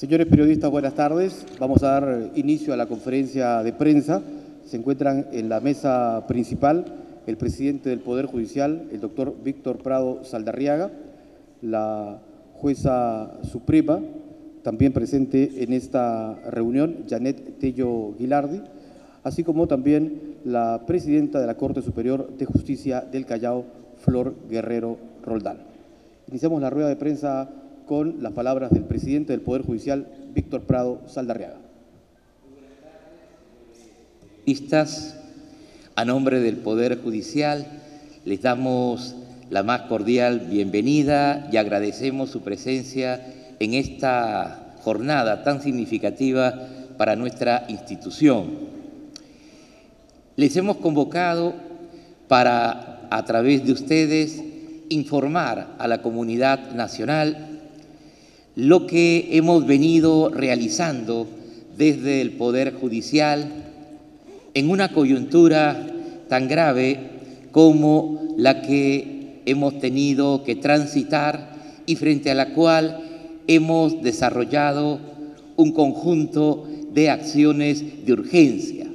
Señores periodistas, buenas tardes. Vamos a dar inicio a la conferencia de prensa. Se encuentran en la mesa principal el presidente del Poder Judicial, el doctor Víctor Prado Saldarriaga, la jueza suprema, también presente en esta reunión, Janet Tello Guilardi, así como también la presidenta de la Corte Superior de Justicia del Callao, Flor Guerrero Roldán. Iniciamos la rueda de prensa con las palabras del presidente del Poder Judicial, Víctor Prado Saldarriaga. A nombre del Poder Judicial les damos la más cordial bienvenida y agradecemos su presencia en esta jornada tan significativa para nuestra institución. Les hemos convocado para, a través de ustedes, informar a la comunidad nacional lo que hemos venido realizando desde el Poder Judicial en una coyuntura tan grave como la que hemos tenido que transitar y frente a la cual hemos desarrollado un conjunto de acciones de urgencia.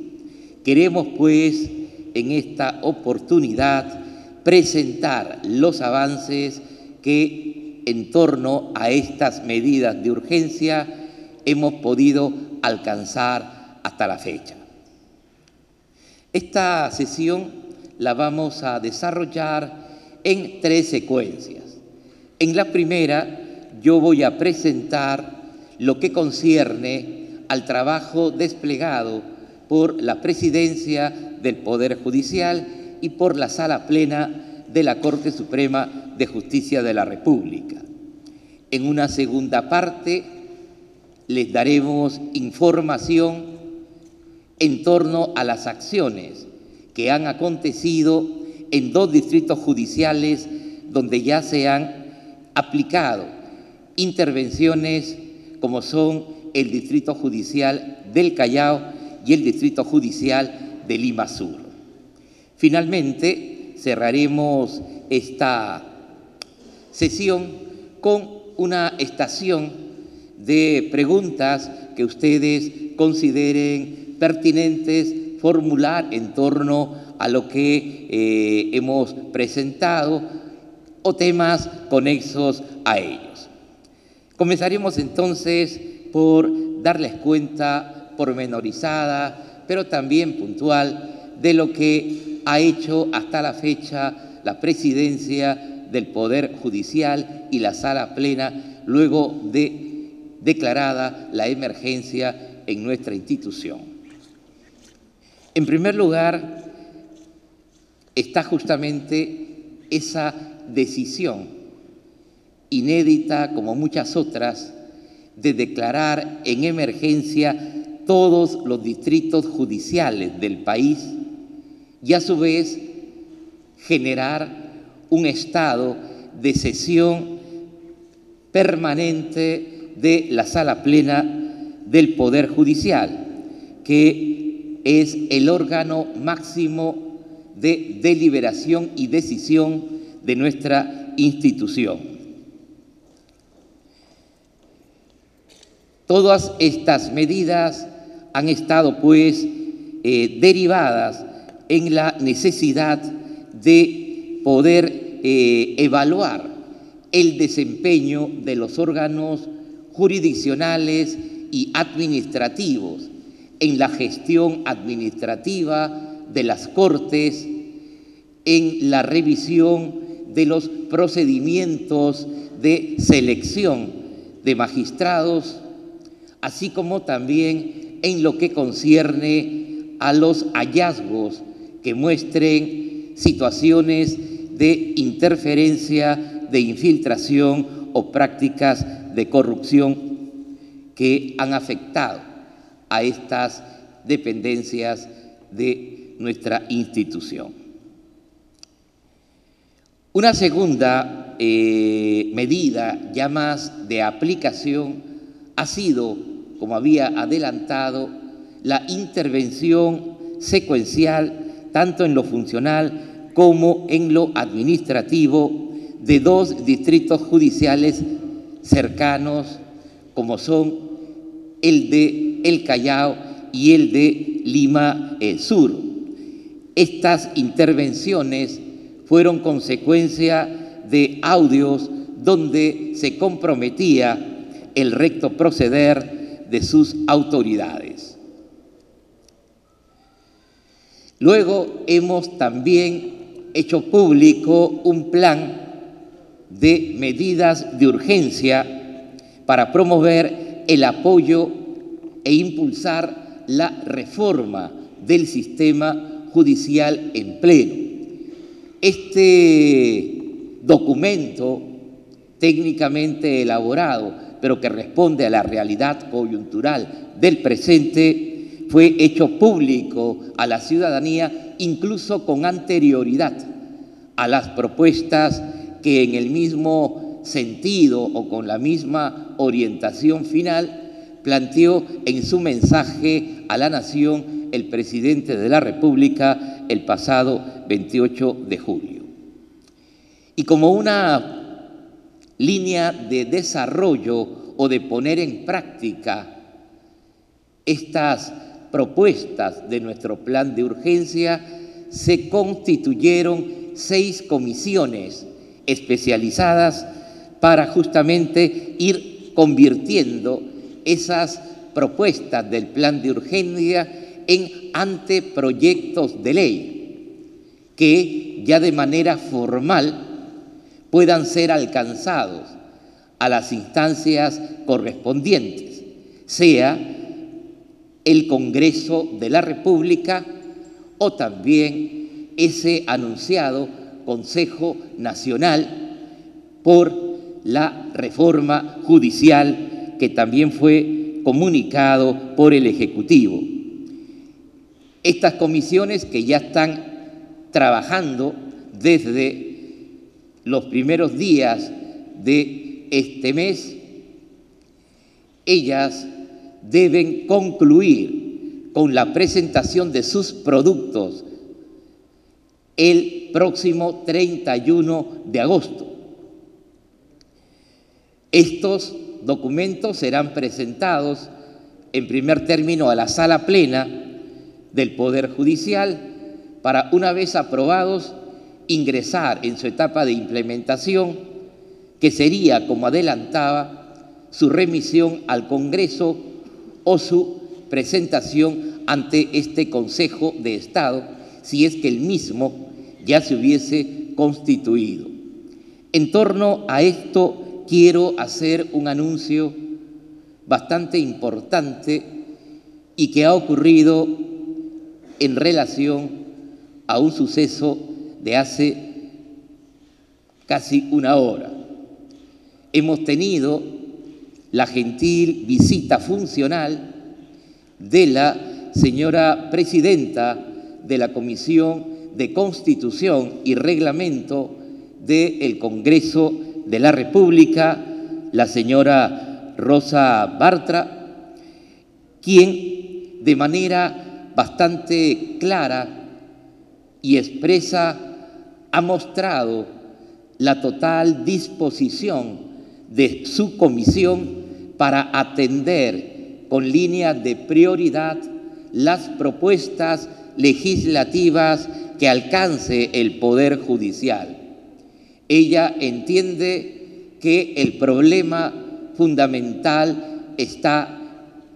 Queremos, pues, en esta oportunidad presentar los avances que en torno a estas medidas de urgencia hemos podido alcanzar hasta la fecha. Esta sesión la vamos a desarrollar en 3 secuencias. En la primera, yo voy a presentar lo que concierne al trabajo desplegado por la Presidencia del Poder Judicial y por la Sala Plena de la Corte Suprema de Justicia de la República. En una segunda parte les daremos información en torno a las acciones que han acontecido en 2 distritos judiciales donde ya se han aplicado intervenciones como son el Distrito Judicial del Callao y el Distrito Judicial de Lima Sur. Finalmente, cerraremos esta sesión con una estación de preguntas que ustedes consideren pertinentes formular en torno a lo que hemos presentado o temas conexos a ellos. Comenzaremos entonces por darles cuenta pormenorizada, pero también puntual, de lo que ha hecho hasta la fecha la Presidencia del Poder Judicial y la Sala Plena luego de declarada la emergencia en nuestra institución. En primer lugar, está justamente esa decisión inédita, como muchas otras, de declarar en emergencia todos los distritos judiciales del país y a su vez generar un estado de sesión permanente de la Sala Plena del Poder Judicial, que es el órgano máximo de deliberación y decisión de nuestra institución. Todas estas medidas han estado, pues, derivadas en la necesidad de poder evaluar el desempeño de los órganos jurisdiccionales y administrativos en la gestión administrativa de las Cortes, en la revisión de los procedimientos de selección de magistrados, así como también en lo que concierne a los hallazgos que muestren situaciones de interferencia, de infiltración o prácticas de corrupción que han afectado a estas dependencias de nuestra institución. Una segunda medida ya más de aplicación ha sido, como había adelantado, la intervención secuencial tanto en lo funcional como en lo administrativo de 2 distritos judiciales cercanos como son el de El Callao y el de Lima Sur. Estas intervenciones fueron consecuencia de audios donde se comprometía el recto proceder de sus autoridades. Luego hemos también hecho público un plan de medidas de urgencia para promover el apoyo e impulsar la reforma del sistema judicial en pleno. Este documento técnicamente elaborado, pero que responde a la realidad coyuntural del presente, fue hecho público a la ciudadanía incluso con anterioridad a las propuestas que en el mismo sentido o con la misma orientación final planteó en su mensaje a la nación el presidente de la República el pasado 28 de julio. Y como una línea de desarrollo o de poner en práctica estas propuestas de nuestro plan de urgencia, se constituyeron 6 comisiones especializadas para justamente ir convirtiendo esas propuestas del plan de urgencia en anteproyectos de ley que ya de manera formal puedan ser alcanzados a las instancias correspondientes, sea el Congreso de la República o también ese anunciado Consejo Nacional por la reforma judicial que también fue comunicado por el Ejecutivo. Estas comisiones que ya están trabajando desde los primeros días de este mes, ellas deben concluir con la presentación de sus productos el próximo 31 de agosto. Estos documentos serán presentados en primer término a la Sala Plena del Poder Judicial para, una vez aprobados, ingresar en su etapa de implementación, que sería, como adelantaba, su remisión al Congreso o su presentación ante este Consejo de Estado, si es que el mismo ya se hubiese constituido. En torno a esto quiero hacer un anuncio bastante importante y que ha ocurrido en relación a un suceso de hace casi una hora. Hemos tenido la gentil visita funcional de la señora presidenta de la Comisión de Constitución y Reglamento del Congreso de la República, la señora Rosa Bartra, quien de manera bastante clara y expresa ha mostrado la total disposición de su comisión para atender con línea de prioridad las propuestas legislativas que alcance el Poder Judicial. Ella entiende que el problema fundamental está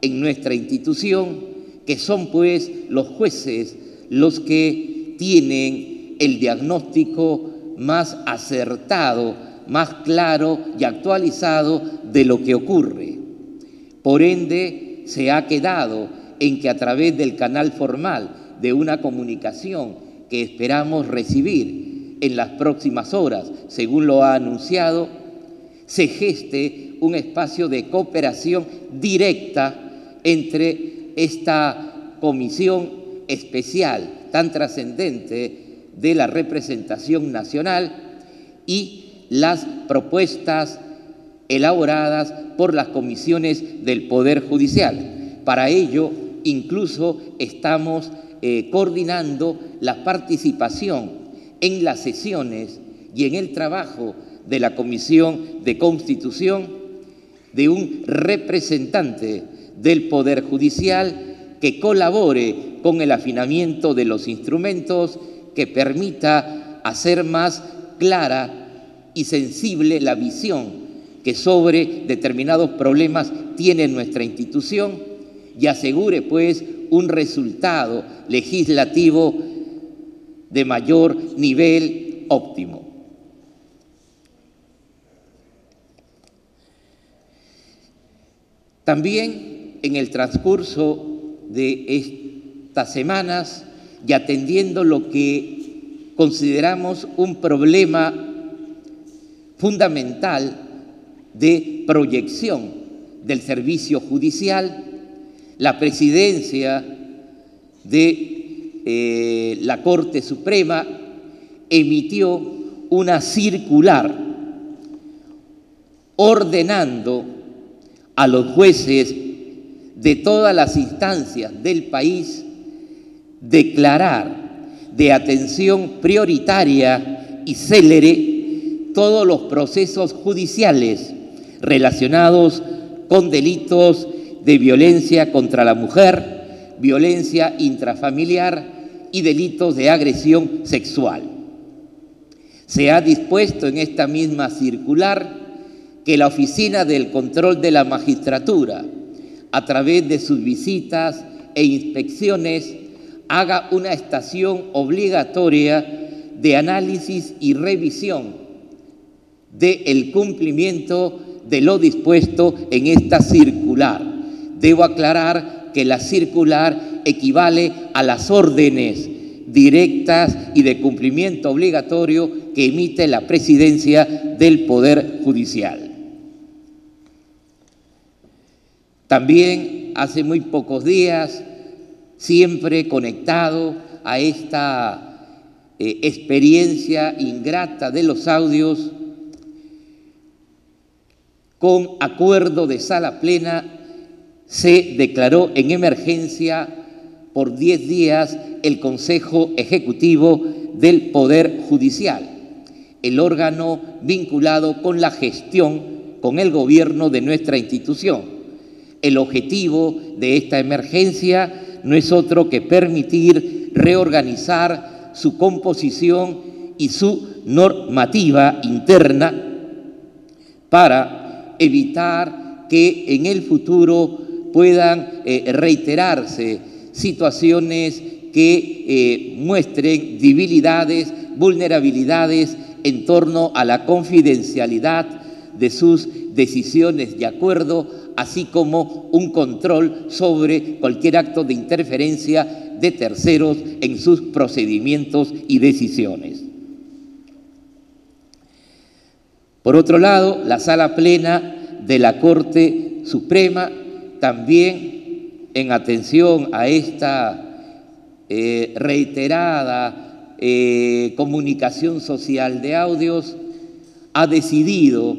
en nuestra institución, que son pues los jueces los que tienen el diagnóstico más acertado, más claro y actualizado de lo que ocurre. Por ende, se ha quedado en que a través del canal formal de una comunicación que esperamos recibir en las próximas horas, según lo ha anunciado, se geste un espacio de cooperación directa entre esta comisión especial tan trascendente de la representación nacional y las propuestas elaboradas por las comisiones del Poder Judicial. Para ello, incluso estamos coordinando la participación en las sesiones y en el trabajo de la Comisión de Constitución de un representante del Poder Judicial que colabore con el afinamiento de los instrumentos que permita hacer más clara y sensible la visión que sobre determinados problemas tiene nuestra institución y asegure, pues, un resultado legislativo de mayor nivel óptimo. También en el transcurso de estas semanas y atendiendo lo que consideramos un problema fundamental de proyección del servicio judicial, la presidencia de la Corte Suprema emitió una circular ordenando a los jueces de todas las instancias del país declarar de atención prioritaria y célere todos los procesos judiciales relacionados con delitos de violencia contra la mujer, violencia intrafamiliar y delitos de agresión sexual. Se ha dispuesto en esta misma circular que la Oficina del Control de la Magistratura, a través de sus visitas e inspecciones, haga una estación obligatoria de análisis y revisión del cumplimiento de lo dispuesto en esta circular. Debo aclarar que la circular equivale a las órdenes directas y de cumplimiento obligatorio que emite la Presidencia del Poder Judicial. También hace muy pocos días, siempre conectado a esta experiencia ingrata de los audios, con acuerdo de sala plena, se declaró en emergencia por 10 días el Consejo Ejecutivo del Poder Judicial, el órgano vinculado con la gestión, con el gobierno de nuestra institución. El objetivo de esta emergencia no es otro que permitir reorganizar su composición y su normativa interna para evitar que en el futuro puedan reiterarse situaciones que muestren debilidades, vulnerabilidades en torno a la confidencialidad de sus decisiones de acuerdo, así como un control sobre cualquier acto de interferencia de terceros en sus procedimientos y decisiones. Por otro lado, la Sala Plena de la Corte Suprema, también en atención a esta reiterada comunicación social de audios, ha decidido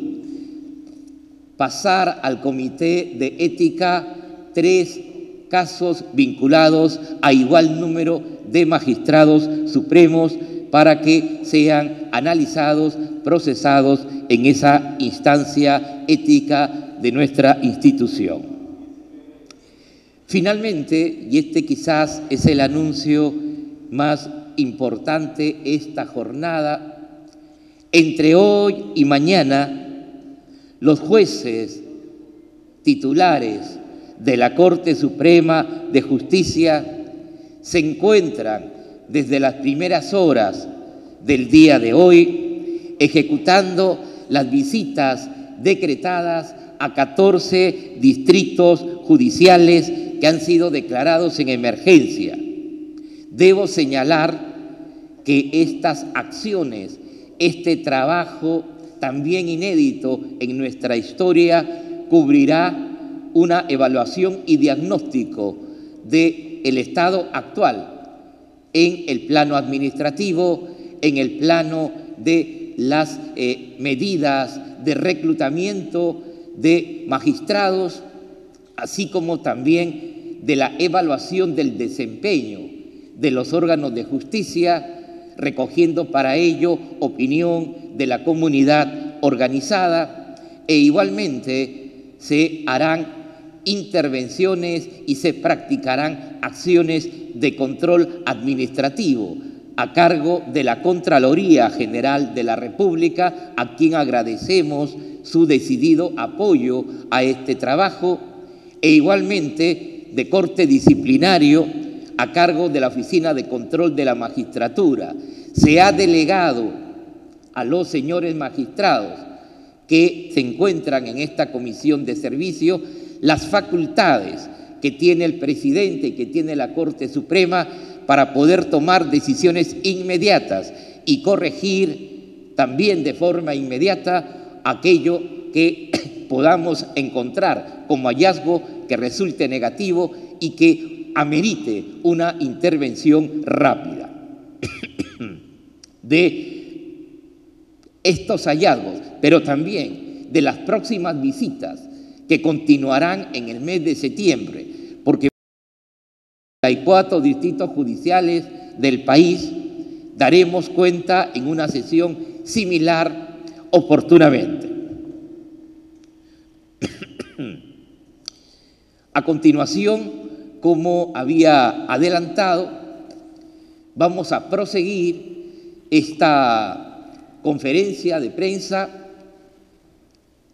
pasar al Comité de Ética 3 casos vinculados a igual número de magistrados supremos para que sean analizados, procesados en esa instancia ética de nuestra institución. Finalmente, y este quizás es el anuncio más importante esta jornada, entre hoy y mañana, los jueces titulares de la Corte Suprema de Justicia se encuentran desde las primeras horas del día de hoy ejecutando las visitas decretadas a 14 distritos judiciales que han sido declarados en emergencia. Debo señalar que estas acciones, este trabajo también inédito en nuestra historia, cubrirá una evaluación y diagnóstico del estado actual en el plano administrativo, en el plano de las medidas de reclutamiento de magistrados, así como también de la evaluación del desempeño de los órganos de justicia, recogiendo para ello opinión de la comunidad organizada, e igualmente se harán intervenciones y se practicarán acciones de control administrativo a cargo de la Contraloría General de la República, a quien agradecemos su decidido apoyo a este trabajo, e igualmente de corte disciplinario a cargo de la Oficina de Control de la Magistratura. Se ha delegado a los señores magistrados que se encuentran en esta comisión de servicio las facultades que tiene el presidente y que tiene la Corte Suprema para poder tomar decisiones inmediatas y corregir también de forma inmediata aquello que podamos encontrar como hallazgo que resulte negativo y que amerite una intervención rápida. De estos hallazgos, pero también de las próximas visitas que continuarán en el mes de septiembre, porque hay 4 distritos judiciales del país, daremos cuenta en una sesión similar oportunamente. A continuación, como había adelantado, vamos a proseguir esta conferencia de prensa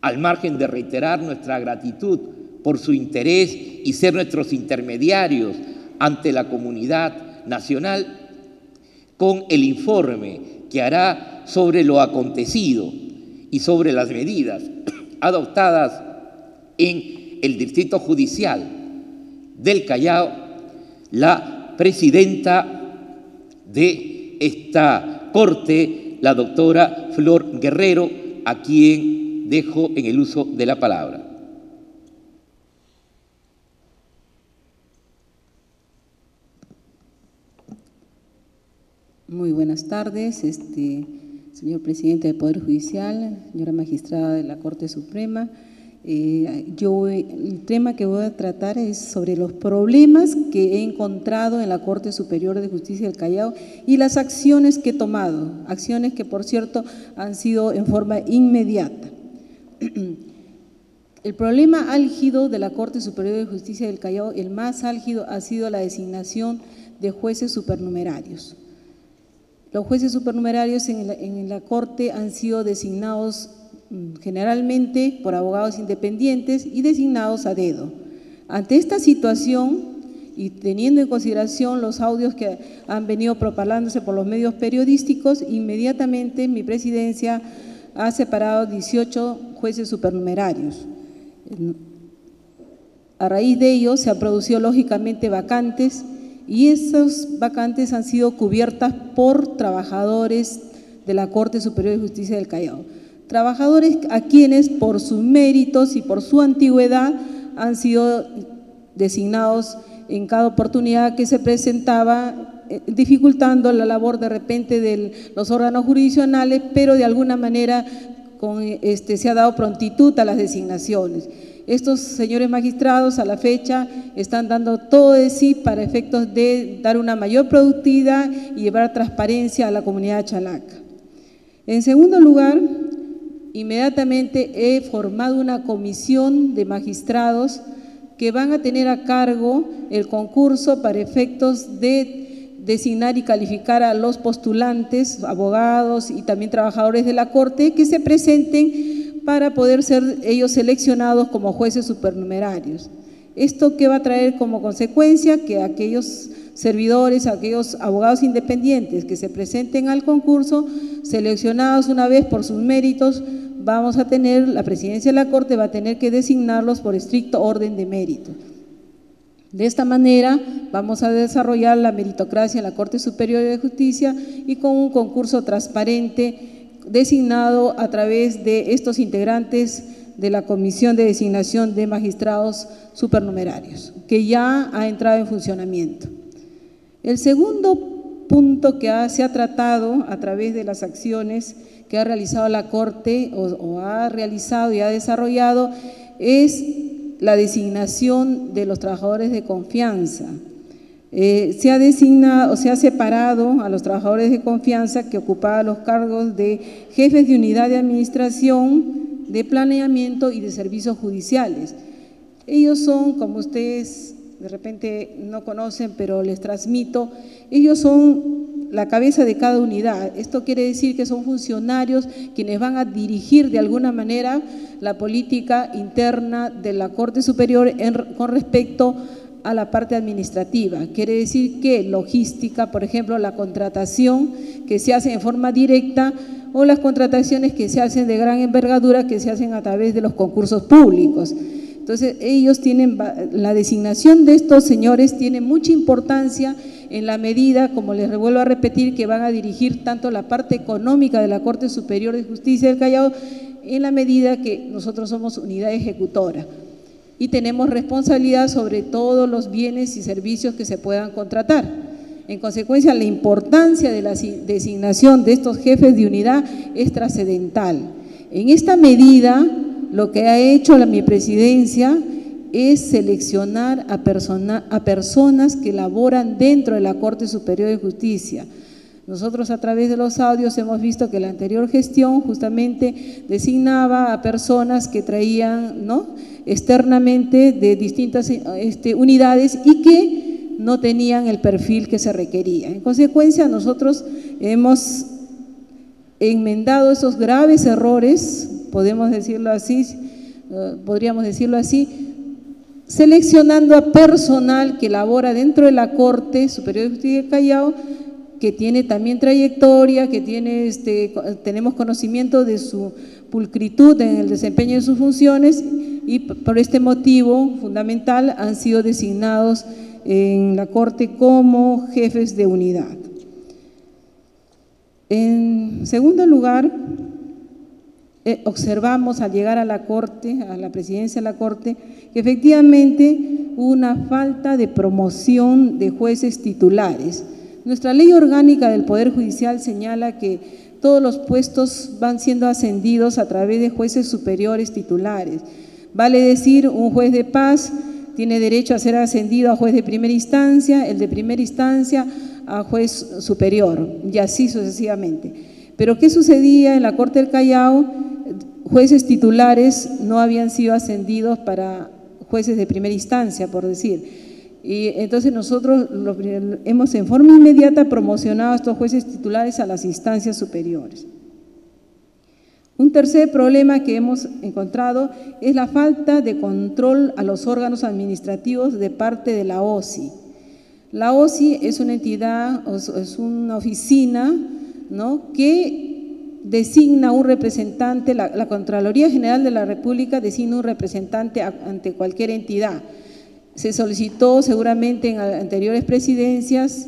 al margen de reiterar nuestra gratitud por su interés y ser nuestros intermediarios ante la comunidad nacional, con el informe que hará sobre lo acontecido y sobre las medidas adoptadas en el Distrito Judicial del Callao, la presidenta de esta Corte, la doctora Flor Guerrero, a quien dejo en el uso de la palabra. Muy buenas tardes, señor presidente del Poder Judicial, señora magistrada de la Corte Suprema. El tema que voy a tratar es sobre los problemas que he encontrado en la Corte Superior de Justicia del Callao y las acciones que he tomado, acciones que, por cierto, han sido en forma inmediata. El problema álgido de la Corte Superior de Justicia del Callao, el más álgido, ha sido la designación de jueces supernumerarios. Los jueces supernumerarios en la Corte han sido designados generalmente por abogados independientes y designados a dedo. Ante esta situación y teniendo en consideración los audios que han venido propagándose por los medios periodísticos, inmediatamente mi presidencia ha separado 18 jueces supernumerarios. A raíz de ello se han producido lógicamente vacantes y esas vacantes han sido cubiertas por trabajadores de la Corte Superior de Justicia del Callao. Trabajadores a quienes por sus méritos y por su antigüedad han sido designados en cada oportunidad que se presentaba, dificultando la labor de repente de los órganos jurisdiccionales, pero de alguna manera se ha dado prontitud a las designaciones. Estos señores magistrados a la fecha están dando todo de sí para efectos de dar una mayor productividad y llevar transparencia a la comunidad chalaca. En segundo lugar, inmediatamente he formado una comisión de magistrados que van a tener a cargo el concurso para efectos de designar y calificar a los postulantes, abogados y también trabajadores de la Corte que se presenten para poder ser ellos seleccionados como jueces supernumerarios. ¿Esto qué va a traer como consecuencia? Que aquellos servidores, aquellos abogados independientes que se presenten al concurso, seleccionados una vez por sus méritos, vamos a tener, la presidencia de la Corte va a tener que designarlos por estricto orden de mérito. De esta manera vamos a desarrollar la meritocracia en la Corte Superior de Justicia y con un concurso transparente designado a través de estos integrantes de la Comisión de Designación de Magistrados Supernumerarios, que ya ha entrado en funcionamiento. El segundo punto que se ha tratado a través de las acciones que ha realizado la Corte o ha realizado y ha desarrollado es la designación de los trabajadores de confianza. Se ha designado o se ha separado a los trabajadores de confianza que ocupaban los cargos de jefes de unidad de administración, de planeamiento y de servicios judiciales. Ellos son, como ustedes de repente no conocen, pero les transmito, ellos son la cabeza de cada unidad. Esto quiere decir que son funcionarios quienes van a dirigir de alguna manera la política interna de la Corte Superior con respecto a la parte administrativa. Quiere decir que logística, por ejemplo, la contratación que se hace en forma directa o las contrataciones que se hacen de gran envergadura que se hacen a través de los concursos públicos. Entonces, ellos tienen, la designación de estos señores tiene mucha importancia en la medida, como les vuelvo a repetir, que van a dirigir tanto la parte económica de la Corte Superior de Justicia del Callao, en la medida que nosotros somos unidad ejecutora y tenemos responsabilidad sobre todos los bienes y servicios que se puedan contratar. En consecuencia, la importancia de la designación de estos jefes de unidad es trascendental. En esta medida, lo que ha hecho mi presidencia es seleccionar a personas que laboran dentro de la Corte Superior de Justicia. Nosotros a través de los audios hemos visto que la anterior gestión justamente designaba a personas que traían, ¿no?, externamente de distintas unidades y que no tenían el perfil que se requería. En consecuencia, nosotros hemos enmendado esos graves errores, podríamos decirlo así, seleccionando a personal que labora dentro de la Corte Superior de Justicia del Callao, que tiene también trayectoria, que tiene tenemos conocimiento de su pulcritud en el desempeño de sus funciones y por este motivo fundamental han sido designados en la Corte como jefes de unidad. En segundo lugar, observamos al llegar a la Corte, a la presidencia de la Corte, que efectivamente hubo una falta de promoción de jueces titulares. Nuestra ley orgánica del Poder Judicial señala que todos los puestos van siendo ascendidos a través de jueces superiores titulares. Vale decir, un juez de paz tiene derecho a ser ascendido a juez de primera instancia, el de primera instancia a juez superior, y así sucesivamente. Pero ¿qué sucedía en la Corte del Callao? Jueces titulares no habían sido ascendidos para jueces de primera instancia, por decir. Y entonces nosotros hemos en forma inmediata promocionado a estos jueces titulares a las instancias superiores. Un tercer problema que hemos encontrado es la falta de control a los órganos administrativos de parte de la OSI. La OSI es una entidad, es una oficina, ¿no?, que designa un representante, la Contraloría General de la República designa un representante ante cualquier entidad. Se solicitó seguramente en anteriores presidencias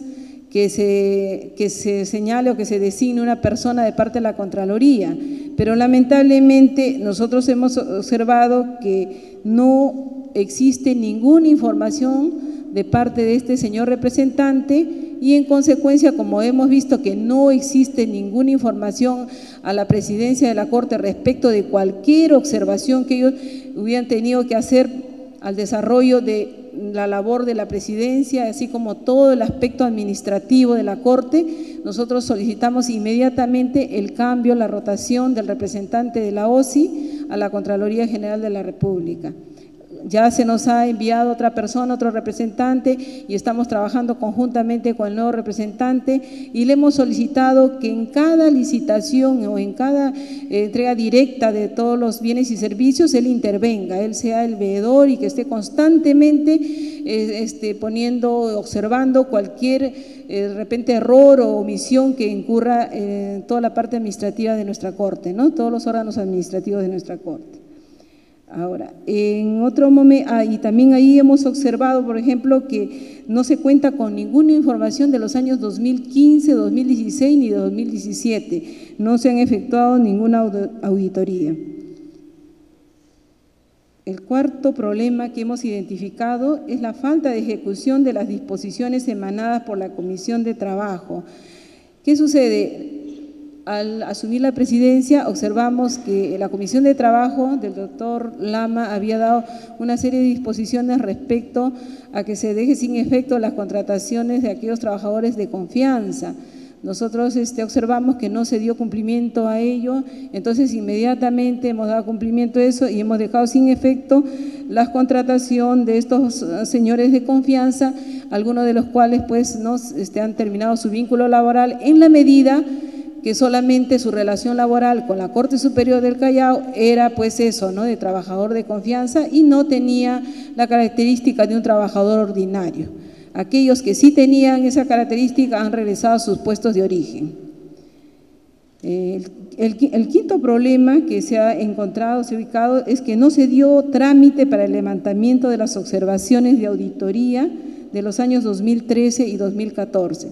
que se señale o que se designe una persona de parte de la Contraloría, pero lamentablemente nosotros hemos observado que no existe ninguna información de parte de este señor representante y en consecuencia, como hemos visto que no existe ninguna información a la presidencia de la Corte respecto de cualquier observación que ellos hubieran tenido que hacer al desarrollo de la labor de la presidencia, así como todo el aspecto administrativo de la Corte, nosotros solicitamos inmediatamente el cambio, la rotación del representante de la OSI a la Contraloría General de la República. Ya se nos ha enviado otra persona, otro representante y estamos trabajando conjuntamente con el nuevo representante y le hemos solicitado que en cada licitación o en cada entrega directa de todos los bienes y servicios él intervenga, él sea el veedor y que esté constantemente observando cualquier de repente error o omisión que incurra en toda la parte administrativa de nuestra Corte, ¿no?, todos los órganos administrativos de nuestra Corte. Ahora, en otro momento, y también ahí hemos observado, por ejemplo, que no se cuenta con ninguna información de los años 2015, 2016 ni de 2017. No se han efectuado ninguna auditoría. El cuarto problema que hemos identificado es la falta de ejecución de las disposiciones emanadas por la Comisión de Trabajo. ¿Qué sucede? Al asumir la presidencia observamos que la Comisión de Trabajo del doctor Lama había dado una serie de disposiciones respecto a que se deje sin efecto las contrataciones de aquellos trabajadores de confianza. Nosotros observamos que no se dio cumplimiento a ello, entonces inmediatamente hemos dado cumplimiento a eso y hemos dejado sin efecto la contratación de estos señores de confianza, algunos de los cuales pues no han terminado su vínculo laboral en la medida que solamente su relación laboral con la Corte Superior del Callao era pues eso, ¿no?, de trabajador de confianza y no tenía la característica de un trabajador ordinario. Aquellos que sí tenían esa característica han regresado a sus puestos de origen. El quinto problema que se ha encontrado, se ha ubicado, es que no se dio trámite para el levantamiento de las observaciones de auditoría de los años 2013 y 2014.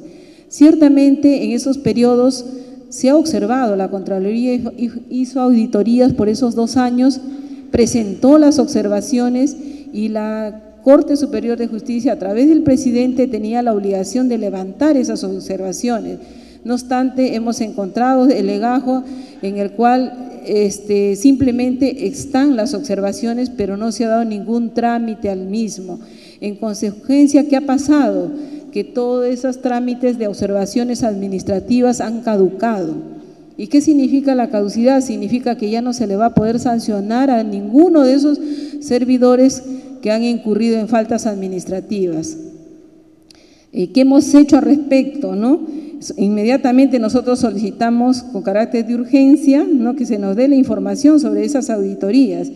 Ciertamente en esos periodos se ha observado, la Contraloría hizo auditorías por esos 2 años, presentó las observaciones y la Corte Superior de Justicia, a través del presidente, tenía la obligación de levantar esas observaciones. No obstante, hemos encontrado el legajo en el cual simplemente están las observaciones, pero no se ha dado ningún trámite al mismo. En consecuencia, ¿qué ha pasado? Que todos esos trámites de observaciones administrativas han caducado. ¿Y qué significa la caducidad? Significa que ya no se le va a poder sancionar a ninguno de esos servidores que han incurrido en faltas administrativas. ¿Qué hemos hecho al respecto, no? Inmediatamente nosotros solicitamos con carácter de urgencia, ¿no?, que se nos dé la información sobre esas auditorías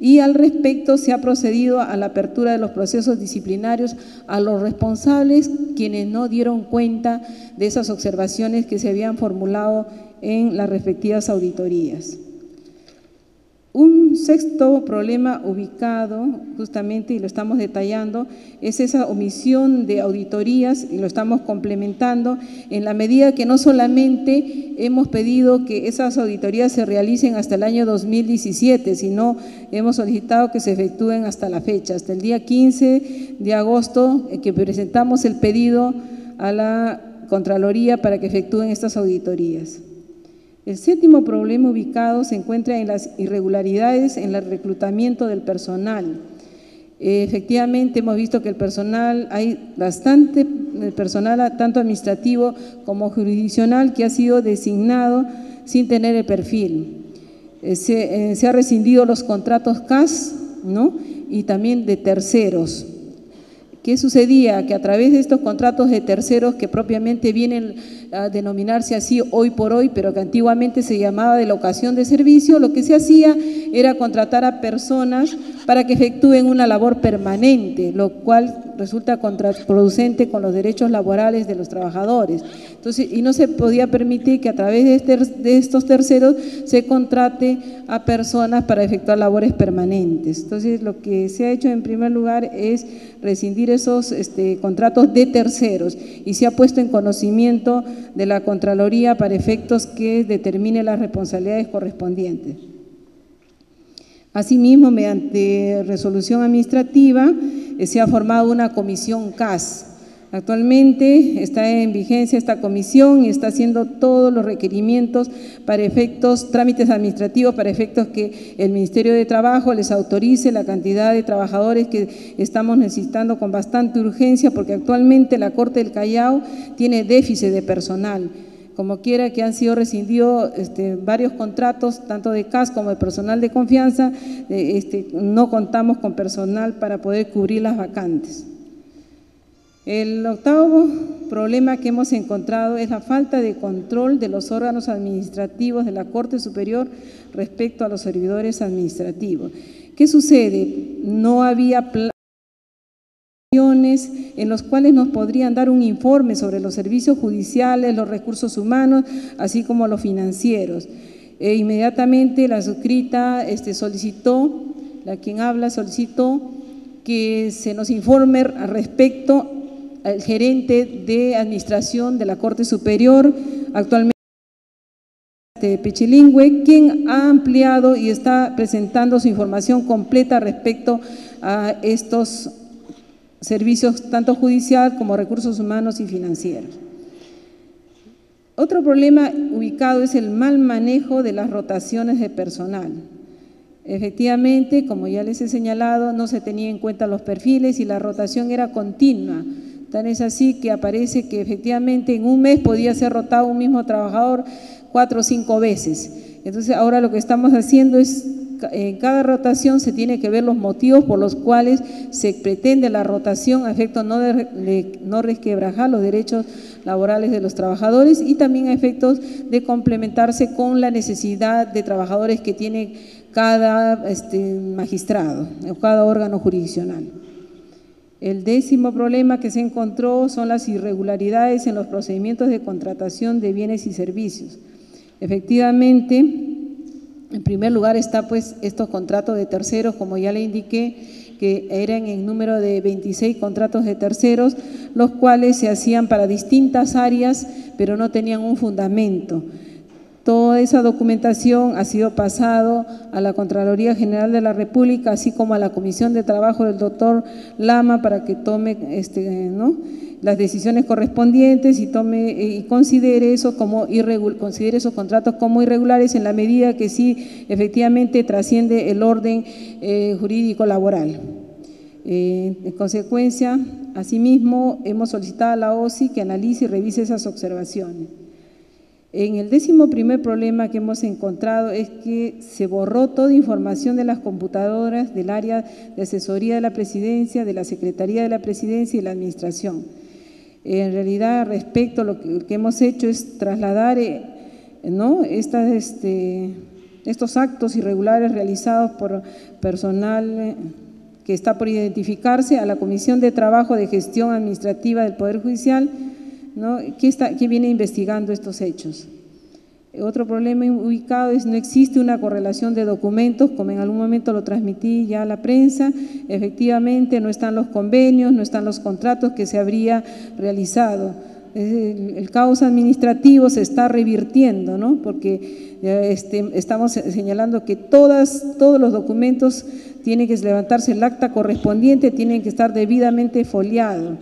y al respecto se ha procedido a la apertura de los procesos disciplinarios a los responsables quienes no dieron cuenta de esas observaciones que se habían formulado en las respectivas auditorías. Un sexto problema ubicado justamente, y lo estamos detallando, es esa omisión de auditorías, y lo estamos complementando en la medida que no solamente hemos pedido que esas auditorías se realicen hasta el año 2017, sino hemos solicitado que se efectúen hasta la fecha, hasta el día 15 de agosto, que presentamos el pedido a la Contraloría para que efectúen estas auditorías. El séptimo problema ubicado se encuentra en las irregularidades en el reclutamiento del personal. Efectivamente, hemos visto que el personal, hay bastante personal, tanto administrativo como jurisdiccional, que ha sido designado sin tener el perfil. Se ha rescindido los contratos CAS, ¿no?, y también de terceros. ¿Qué sucedía? Que a través de estos contratos de terceros que propiamente vienen a denominarse así hoy por hoy, pero que antiguamente se llamaba de la ocasión de servicio, lo que se hacía era contratar a personas para que efectúen una labor permanente, lo cual resulta contraproducente con los derechos laborales de los trabajadores. Entonces, y no se podía permitir que a través de estos terceros se contrate a personas para efectuar labores permanentes. Entonces, lo que se ha hecho en primer lugar es rescindir esos contratos de terceros y se ha puesto en conocimiento de la Contraloría para efectos que determine las responsabilidades correspondientes. Asimismo, mediante resolución administrativa, se ha formado una comisión CAS. Actualmente está en vigencia esta comisión y está haciendo todos los requerimientos para efectos, trámites administrativos para efectos que el Ministerio de Trabajo les autorice la cantidad de trabajadores que estamos necesitando con bastante urgencia, porque actualmente la Corte del Callao tiene déficit de personal. Como quiera que han sido rescindidos varios contratos, tanto de CAS como de personal de confianza, no contamos con personal para poder cubrir las vacantes. El octavo problema que hemos encontrado es la falta de control de los órganos administrativos de la Corte Superior respecto a los servidores administrativos. ¿Qué sucede? No había en los cuales nos podrían dar un informe sobre los servicios judiciales, los recursos humanos, así como los financieros. Inmediatamente la suscrita solicitó, solicitó que se nos informe al respecto al gerente de administración de la Corte Superior, actualmente Pechilingüe, quien ha ampliado y está presentando su información completa respecto a estos servicios tanto judicial como recursos humanos y financieros. Otro problema ubicado es el mal manejo de las rotaciones de personal. Efectivamente, como ya les he señalado, no se tenía en cuenta los perfiles y la rotación era continua. Tan es así que aparece que efectivamente en un mes podía ser rotado un mismo trabajador 4 o 5 veces. Entonces ahora lo que estamos haciendo es en cada rotación se tiene que ver los motivos por los cuales se pretende la rotación a efecto no resquebrajar los derechos laborales de los trabajadores y también a efectos de complementarse con la necesidad de trabajadores que tiene cada magistrado o cada órgano jurisdiccional. El 10º problema que se encontró son las irregularidades en los procedimientos de contratación de bienes y servicios. Efectivamente, en primer lugar está pues estos contratos de terceros, como ya le indiqué, que eran en número de 26 contratos de terceros, los cuales se hacían para distintas áreas, pero no tenían un fundamento. Toda esa documentación ha sido pasado a la Contraloría General de la República, así como a la Comisión de Trabajo del doctor Lama para que tome las decisiones correspondientes y considere esos contratos como irregulares en la medida que sí efectivamente trasciende el orden jurídico laboral. En consecuencia, asimismo, hemos solicitado a la OSI que analice y revise esas observaciones. En el 11º problema que hemos encontrado es que se borró toda información de las computadoras del área de asesoría de la Presidencia, de la Secretaría de la Presidencia y de la Administración. En realidad, respecto a lo que hemos hecho es trasladar estos actos irregulares realizados por personal que está por identificarse a la Comisión de Trabajo de Gestión Administrativa del Poder Judicial, que viene investigando estos hechos. Otro problema ubicado es no existe una correlación de documentos, como en algún momento lo transmití ya a la prensa. Efectivamente, no están los convenios, no están los contratos que se habría realizado. El caos administrativo se está revirtiendo, ¿no? Porque estamos señalando que todos los documentos tienen que levantarse el acta correspondiente, tienen que estar debidamente foliados.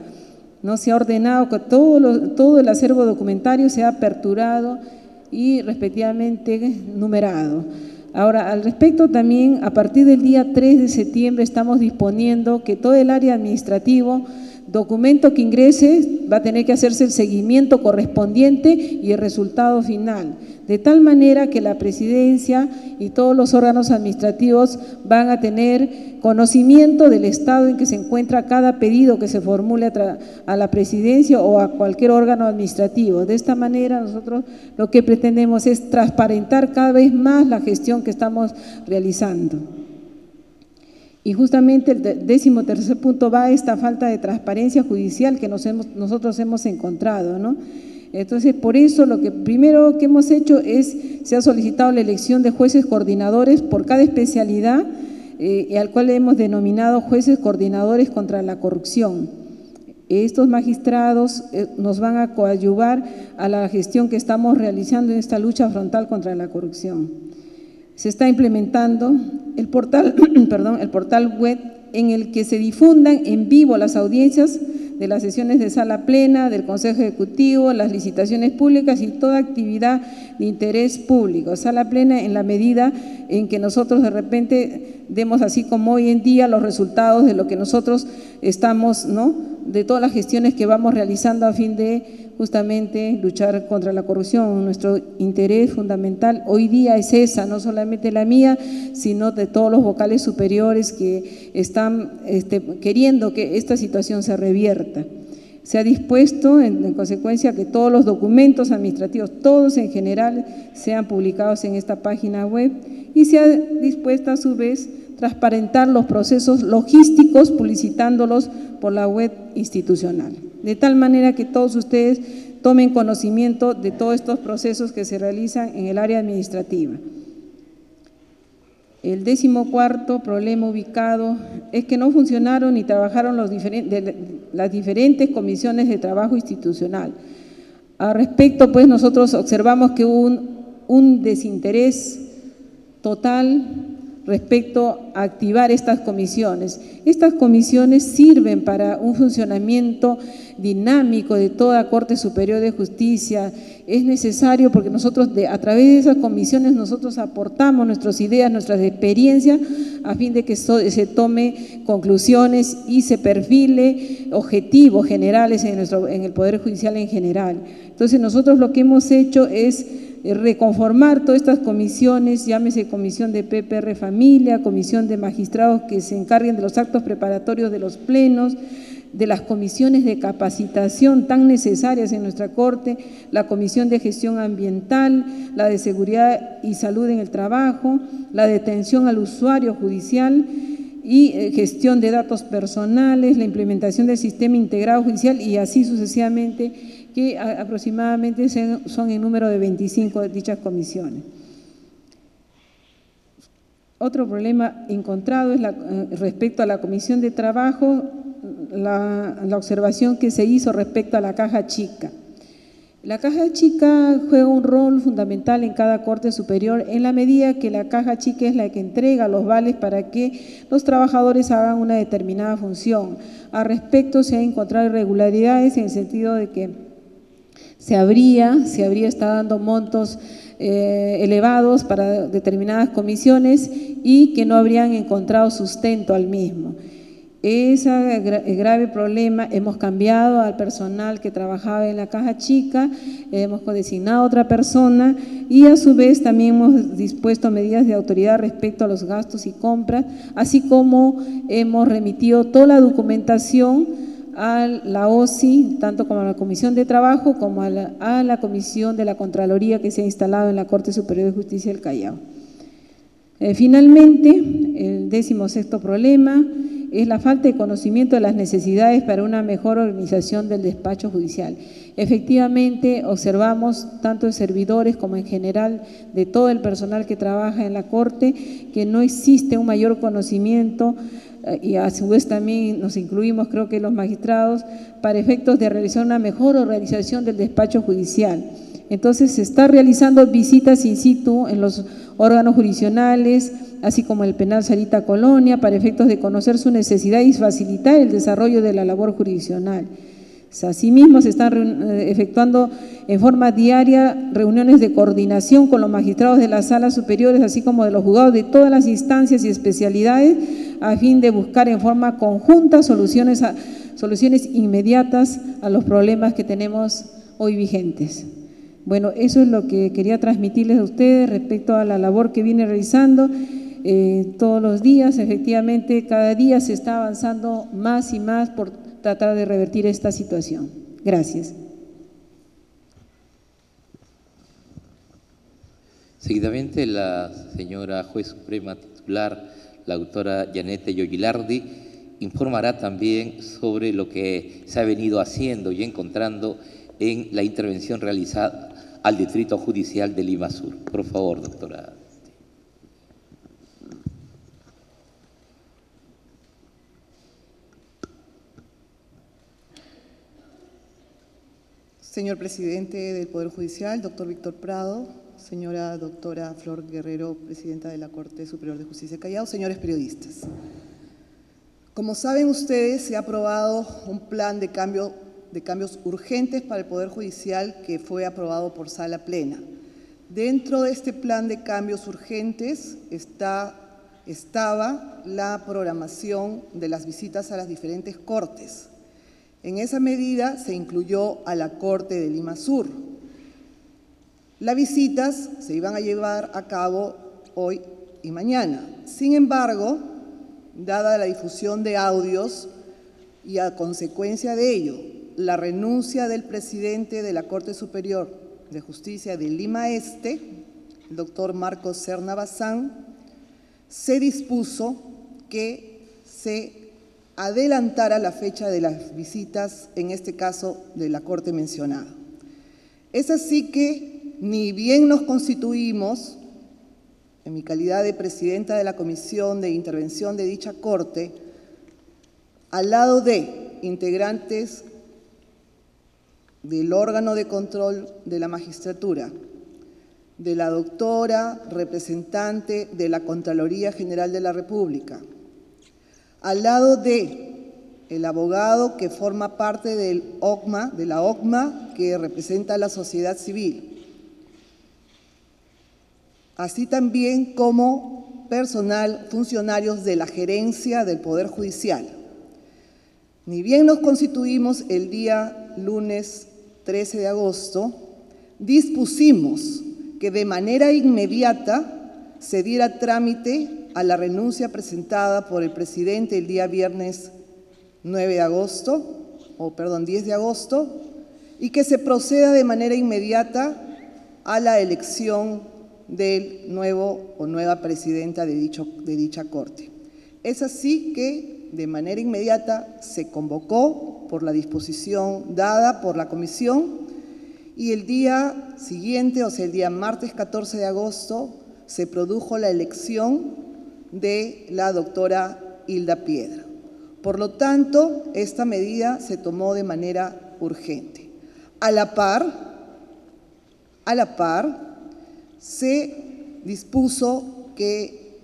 No se ha ordenado que todo el acervo documentario sea aperturado y respectivamente numerado. Ahora, al respecto también, a partir del día 3 de septiembre estamos disponiendo que todo el área administrativo, documento que ingrese, va a tener que hacerse el seguimiento correspondiente y el resultado final, de tal manera que la Presidencia y todos los órganos administrativos van a tener conocimiento del estado en que se encuentra cada pedido que se formule a la Presidencia o a cualquier órgano administrativo. De esta manera nosotros lo que pretendemos es transparentar cada vez más la gestión que estamos realizando. Y justamente el 13º punto va a esta falta de transparencia judicial que nosotros hemos encontrado, ¿no? Entonces, por eso lo que primero que hemos hecho se ha solicitado la elección de jueces coordinadores por cada especialidad, al cual hemos denominado jueces coordinadores contra la corrupción. Estos magistrados nos van a coadyuvar a la gestión que estamos realizando en esta lucha frontal contra la corrupción. Se está implementando el portal web en el que se difundan en vivo las audiencias de las sesiones de sala plena, del Consejo Ejecutivo, las licitaciones públicas y toda actividad de interés público. Sala plena en la medida en que nosotros de repente demos, así como hoy en día, los resultados de lo que nosotros estamos, de todas las gestiones que vamos realizando a fin de justamente luchar contra la corrupción. Nuestro interés fundamental hoy día es esa, no solamente la mía, sino de todos los vocales superiores que están queriendo que esta situación se revierta. Se ha dispuesto, en consecuencia, que todos los documentos administrativos, todos en general, sean publicados en esta página web y se ha dispuesto a su vez transparentar los procesos logísticos publicitándolos por la web institucional, de tal manera que todos ustedes tomen conocimiento de todos estos procesos que se realizan en el área administrativa. El 14º problema ubicado es que no funcionaron ni trabajaron las diferentes comisiones de trabajo institucional. Al respecto, pues nosotros observamos que hubo un desinterés total respecto a activar estas comisiones. Estas comisiones sirven para un funcionamiento dinámico de toda Corte Superior de Justicia. Es necesario porque nosotros a través de esas comisiones nosotros aportamos nuestras ideas, nuestras experiencias a fin de que se tome conclusiones y se perfile objetivos generales en el Poder Judicial en general. Entonces nosotros lo que hemos hecho es reconformar todas estas comisiones, llámese comisión de PPR Familia, comisión de magistrados que se encarguen de los actos preparatorios de los plenos, de las comisiones de capacitación tan necesarias en nuestra Corte, la Comisión de Gestión Ambiental, la de Seguridad y Salud en el Trabajo, la de Atención al Usuario Judicial y gestión de datos personales, la implementación del Sistema Integrado Judicial y así sucesivamente, que aproximadamente son en número de 25 dichas comisiones. Otro problema encontrado es respecto a la Comisión de Trabajo, la observación que se hizo respecto a la caja chica. La caja chica juega un rol fundamental en cada Corte Superior en la medida que la caja chica es la que entrega los vales para que los trabajadores hagan una determinada función. Al respecto se han encontrado irregularidades en el sentido de que se habría estado dando montos elevados para determinadas comisiones y que no habrían encontrado sustento al mismo. Ese grave problema, hemos cambiado al personal que trabajaba en la caja chica, hemos designado a otra persona y a su vez también hemos dispuesto medidas de autoridad respecto a los gastos y compras, así como hemos remitido toda la documentación a la OSI, tanto como a la Comisión de Trabajo como a la Comisión de la Contraloría que se ha instalado en la Corte Superior de Justicia del Callao. Finalmente, el 16º problema es la falta de conocimiento de las necesidades para una mejor organización del despacho judicial. Efectivamente, observamos, tanto de servidores como en general de todo el personal que trabaja en la Corte, que no existe un mayor conocimiento y a su vez también nos incluimos, creo que los magistrados, para efectos de realizar una mejor organización del despacho judicial. Entonces, se está realizando visitas in situ en los órganos jurisdiccionales, así como el penal Sarita Colonia, para efectos de conocer su necesidad y facilitar el desarrollo de la labor jurisdiccional. Asimismo, se están efectuando en forma diaria reuniones de coordinación con los magistrados de las salas superiores, así como de los juzgados de todas las instancias y especialidades, a fin de buscar en forma conjunta soluciones inmediatas a los problemas que tenemos hoy vigentes. Bueno, eso es lo que quería transmitirles a ustedes respecto a la labor que viene realizando todos los días. Efectivamente, cada día se está avanzando más y más por tratar de revertir esta situación. Gracias. Seguidamente, la señora juez suprema titular, la doctora Yanete Yogilardi, informará también sobre lo que se ha venido haciendo y encontrando en la intervención realizada al Distrito Judicial de Lima Sur. Por favor, doctora. Señor presidente del Poder Judicial, doctor Víctor Prado, señora doctora Flor Guerrero, presidenta de la Corte Superior de Justicia de Callao, señores periodistas. Como saben ustedes, se ha aprobado un plan de cambios urgentes para el Poder Judicial que fue aprobado por sala plena. Dentro de este plan de cambios urgentes estaba la programación de las visitas a las diferentes cortes. En esa medida se incluyó a la Corte de Lima Sur. Las visitas se iban a llevar a cabo hoy y mañana. Sin embargo, dada la difusión de audios y a consecuencia de ello, la renuncia del presidente de la Corte Superior de Justicia de Lima Este, el doctor Marcos Serna Bazán, se dispuso que se adelantara la fecha de las visitas, en este caso de la Corte mencionada. Es así que, ni bien nos constituimos, en mi calidad de presidenta de la Comisión de Intervención de dicha Corte, al lado de integrantes del órgano de control de la magistratura, de la doctora representante de la Contraloría General de la República, al lado de el abogado que forma parte del OCMA, de la OCMA, que representa a la sociedad civil, así también como personal, funcionarios de la gerencia del Poder Judicial. Ni bien nos constituimos el día lunes 13 de agosto, dispusimos que de manera inmediata se diera trámite a la renuncia presentada por el presidente el día viernes 10 de agosto, y que se proceda de manera inmediata a la elección del nuevo o nueva presidenta de dicha Corte. Es así que de manera inmediata se convocó por la disposición dada por la comisión y el día siguiente, o sea, el día martes 14 de agosto, se produjo la elección de la doctora Hilda Piedra. Por lo tanto, esta medida se tomó de manera urgente. A la par, se dispuso que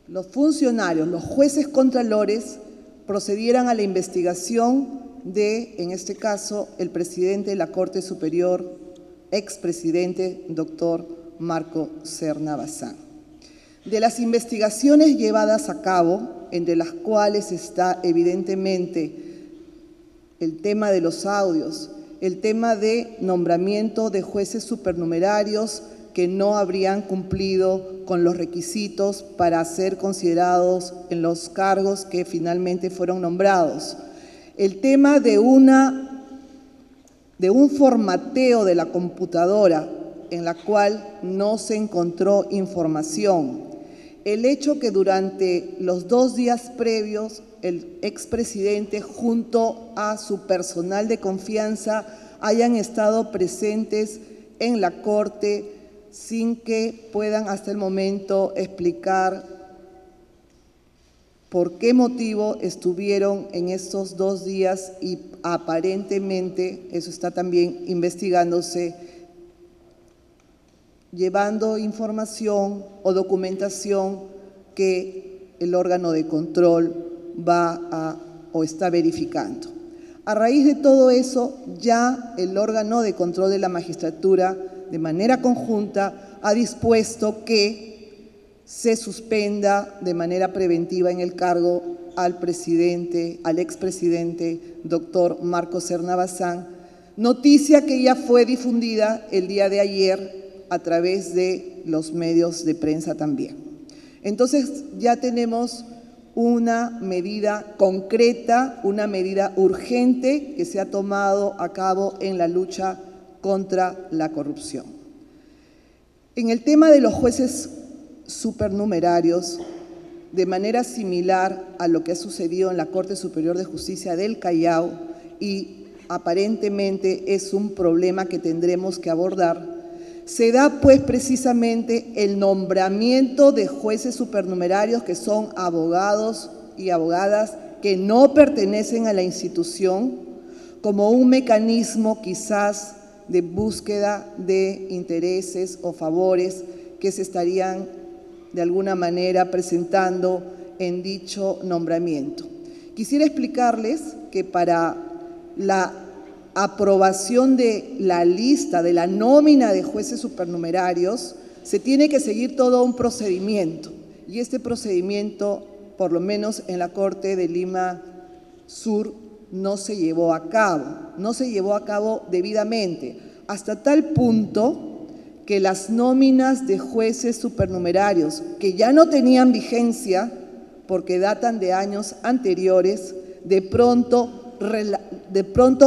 los funcionarios, los jueces contralores, procedieran a la investigación de, en este caso, el presidente de la Corte Superior, expresidente, doctor Marco Serna Bazán. De las investigaciones llevadas a cabo, entre las cuales está evidentemente el tema de los audios, el tema de nombramiento de jueces supernumerarios que no habrían cumplido con los requisitos para ser considerados en los cargos que finalmente fueron nombrados. El tema de un formateo de la computadora en la cual no se encontró información. El hecho que durante los 2 días previos el expresidente junto a su personal de confianza hayan estado presentes en la Corte sin que puedan hasta el momento explicar por qué motivo estuvieron en estos 2 días y aparentemente, eso está también investigándose, llevando información o documentación que el órgano de control o está verificando. A raíz de todo eso, ya el órgano de control de la magistratura, de manera conjunta, ha dispuesto que se suspenda de manera preventiva en el cargo al expresidente, doctor Marco Serna Bazán, noticia que ya fue difundida el día de ayer a través de los medios de prensa también. Entonces, ya tenemos una medida concreta, una medida urgente que se ha tomado a cabo en la lucha contra la corrupción. En el tema de los jueces supernumerarios, de manera similar a lo que ha sucedido en la Corte Superior de Justicia del Callao, y aparentemente es un problema que tendremos que abordar, se da pues precisamente el nombramiento de jueces supernumerarios que son abogados y abogadas que no pertenecen a la institución, como un mecanismo quizás de búsqueda de intereses o favores que se estarían de alguna manera presentando en dicho nombramiento. Quisiera explicarles que para la aprobación de la lista, de la nómina de jueces supernumerarios, se tiene que seguir todo un procedimiento. Y este procedimiento, por lo menos en la Corte de Lima Sur, no se llevó a cabo debidamente, hasta tal punto que las nóminas de jueces supernumerarios, que ya no tenían vigencia porque datan de años anteriores, de pronto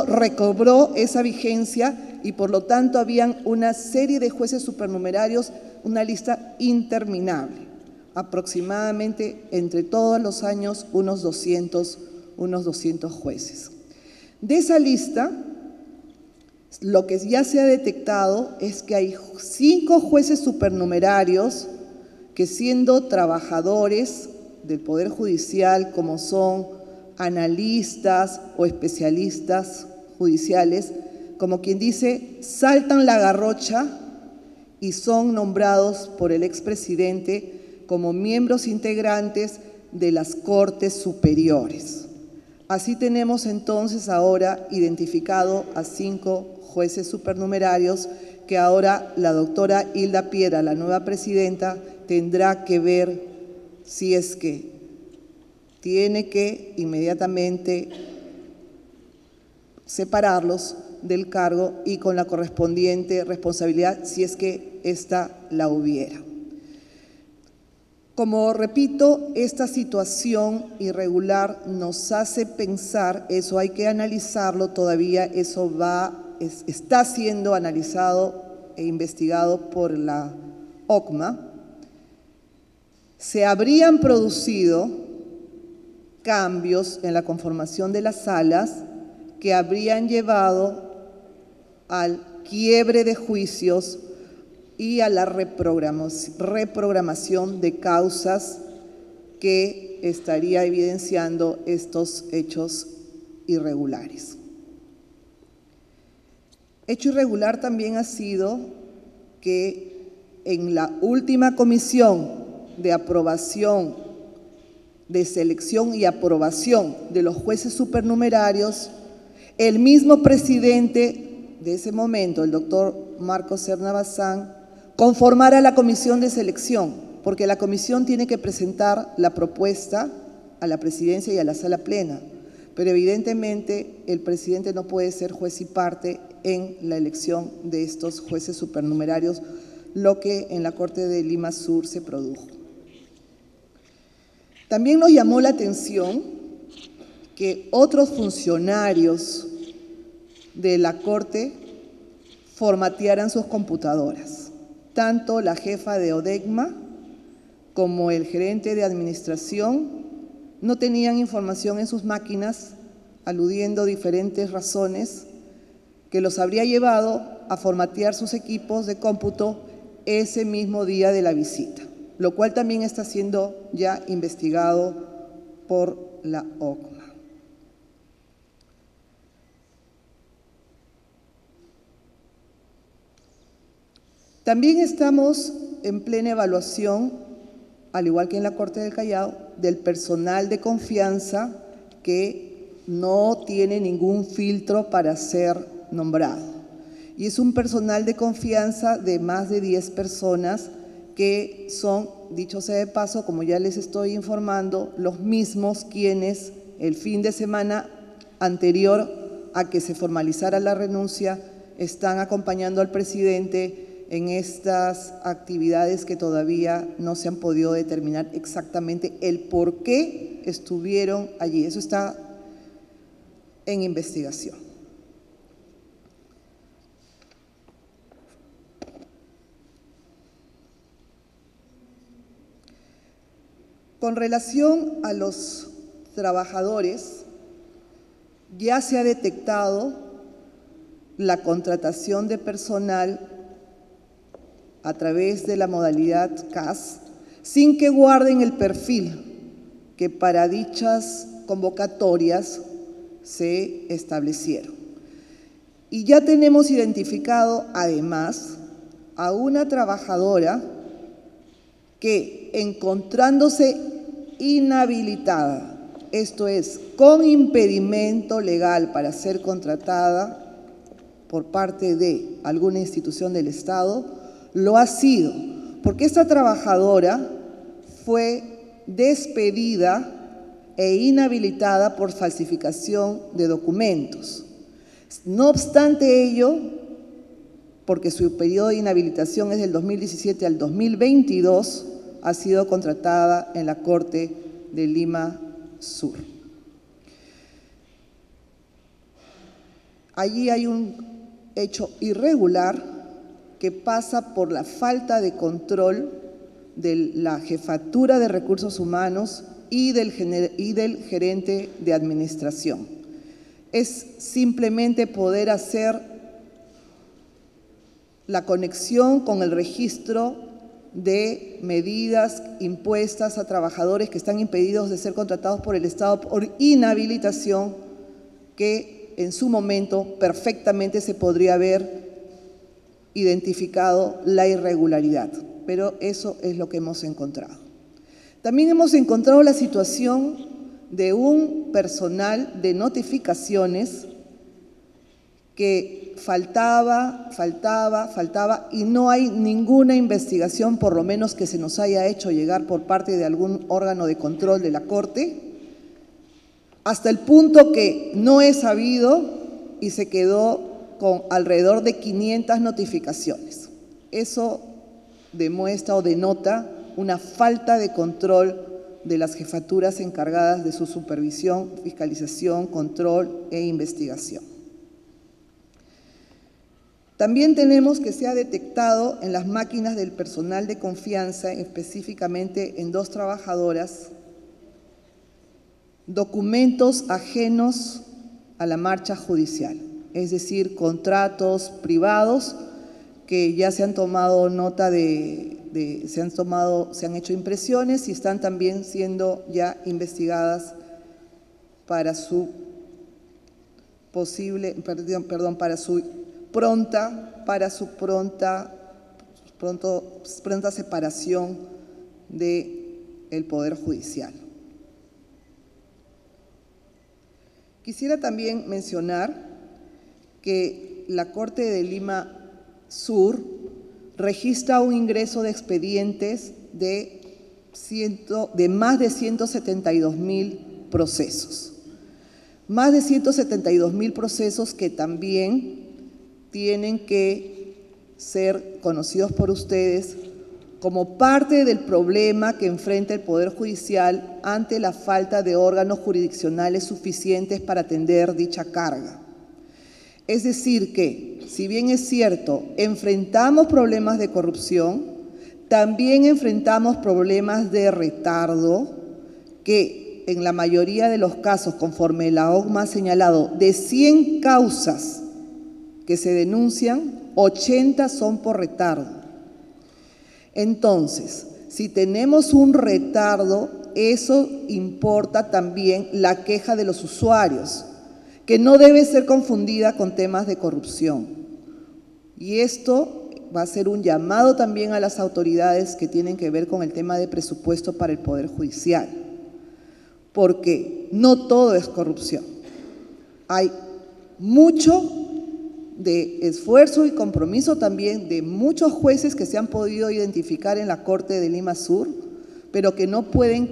recobró esa vigencia y por lo tanto habían una serie de jueces supernumerarios, una lista interminable, aproximadamente entre todos los años unos 200 jueces. De esa lista, lo que ya se ha detectado es que hay 5 jueces supernumerarios que, siendo trabajadores del Poder Judicial, como son analistas o especialistas judiciales, como quien dice, saltan la garrocha y son nombrados por el expresidente como miembros integrantes de las Cortes Superiores. Así tenemos entonces ahora identificado a 5 jueces supernumerarios que ahora la doctora Hilda Piedra, la nueva presidenta, tendrá que ver si es que tiene que inmediatamente separarlos del cargo y con la correspondiente responsabilidad si es que ésta la hubiera. Como repito, esta situación irregular nos hace pensar, eso hay que analizarlo todavía, eso está siendo analizado e investigado por la OCMA. Se habrían producido cambios en la conformación de las salas que habrían llevado al quiebre de juicios y a la reprogramación de causas que estaría evidenciando estos hechos irregulares. Hecho irregular también ha sido que en la última comisión de aprobación, de selección y aprobación de los jueces supernumerarios, el mismo presidente de ese momento, el doctor Marcos Serna Bazán, conformara la comisión de selección, porque la comisión tiene que presentar la propuesta a la presidencia y a la sala plena, pero evidentemente el presidente no puede ser juez y parte en la elección de estos jueces supernumerarios, lo que en la Corte de Lima Sur se produjo. También nos llamó la atención que otros funcionarios de la Corte formatearan sus computadoras. Tanto la jefa de ODECMA como el gerente de administración no tenían información en sus máquinas, aludiendo diferentes razones que los habría llevado a formatear sus equipos de cómputo ese mismo día de la visita, lo cual también está siendo ya investigado por la OCMA. También estamos en plena evaluación, al igual que en la Corte del Callao, del personal de confianza que no tiene ningún filtro para ser nombrado. Y es un personal de confianza de más de 10 personas que son, dicho sea de paso, como ya les estoy informando, los mismos quienes el fin de semana anterior a que se formalizara la renuncia están acompañando al presidente en estas actividades que todavía no se han podido determinar exactamente el por qué estuvieron allí. Eso está en investigación. Con relación a los trabajadores, ya se ha detectado la contratación de personal a través de la modalidad CAS, sin que guarden el perfil que para dichas convocatorias se establecieron. Y ya tenemos identificado, además, a una trabajadora que, encontrándose inhabilitada, esto es, con impedimento legal para ser contratada por parte de alguna institución del Estado, lo ha sido, porque esta trabajadora fue despedida e inhabilitada por falsificación de documentos. No obstante ello, porque su periodo de inhabilitación es del 2017 al 2022, ha sido contratada en la Corte de Lima Sur. Allí hay un hecho irregular que pasa por la falta de control de la Jefatura de Recursos Humanos y del gerente de administración. Es simplemente poder hacer la conexión con el registro de medidas impuestas a trabajadores que están impedidos de ser contratados por el Estado por inhabilitación, que en su momento perfectamente se podría haber identificado la irregularidad, pero eso es lo que hemos encontrado. También hemos encontrado la situación de un personal de notificaciones que faltaba y no hay ninguna investigación, por lo menos que se nos haya hecho llegar por parte de algún órgano de control de la Corte, hasta el punto que no es sabido y se quedó con alrededor de 500 notificaciones. Eso demuestra o denota una falta de control de las jefaturas encargadas de su supervisión, fiscalización, control e investigación. También tenemos que se ha detectado en las máquinas del personal de confianza, específicamente en 2 trabajadoras, documentos ajenos a la marcha judicial, es decir, contratos privados que ya se han tomado nota se han hecho impresiones y están también siendo ya investigadas para su posible, para su pronta separación del Poder Judicial. Quisiera también mencionar que la Corte de Lima Sur registra un ingreso de expedientes de más de 172.000 procesos. Más de 172.000 procesos que también tienen que ser conocidos por ustedes como parte del problema que enfrenta el Poder Judicial ante la falta de órganos jurisdiccionales suficientes para atender dicha carga. Es decir que, si bien es cierto, enfrentamos problemas de corrupción, también enfrentamos problemas de retardo que en la mayoría de los casos, conforme la OCMA ha señalado, de 100 causas que se denuncian, 80 son por retardo. Entonces, si tenemos un retardo, eso importa también la queja de los usuarios, que no debe ser confundida con temas de corrupción. Y esto va a ser un llamado también a las autoridades que tienen que ver con el tema de presupuesto para el Poder Judicial, porque no todo es corrupción. Hay mucho de esfuerzo y compromiso también de muchos jueces que se han podido identificar en la Corte de Lima Sur, pero que no pueden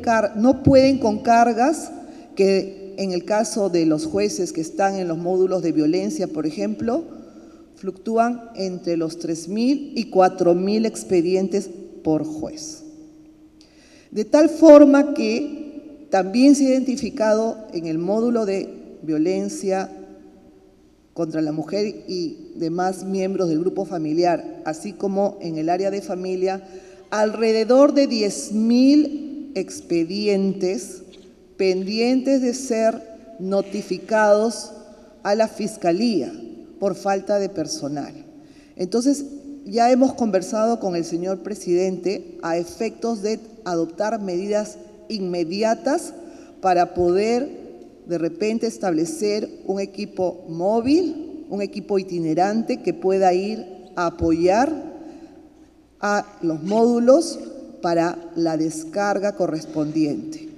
con cargas que, en el caso de los jueces que están en los módulos de violencia, por ejemplo, fluctúan entre los 3.000 y 4.000 expedientes por juez. De tal forma que también se ha identificado en el módulo de violencia contra la mujer y demás miembros del grupo familiar, así como en el área de familia, alrededor de 10.000 expedientes pendientes de ser notificados a la Fiscalía por falta de personal. Entonces, ya hemos conversado con el señor presidente a efectos de adoptar medidas inmediatas para poder de repente establecer un equipo móvil, un equipo itinerante que pueda ir a apoyar a los módulos para la descarga correspondiente.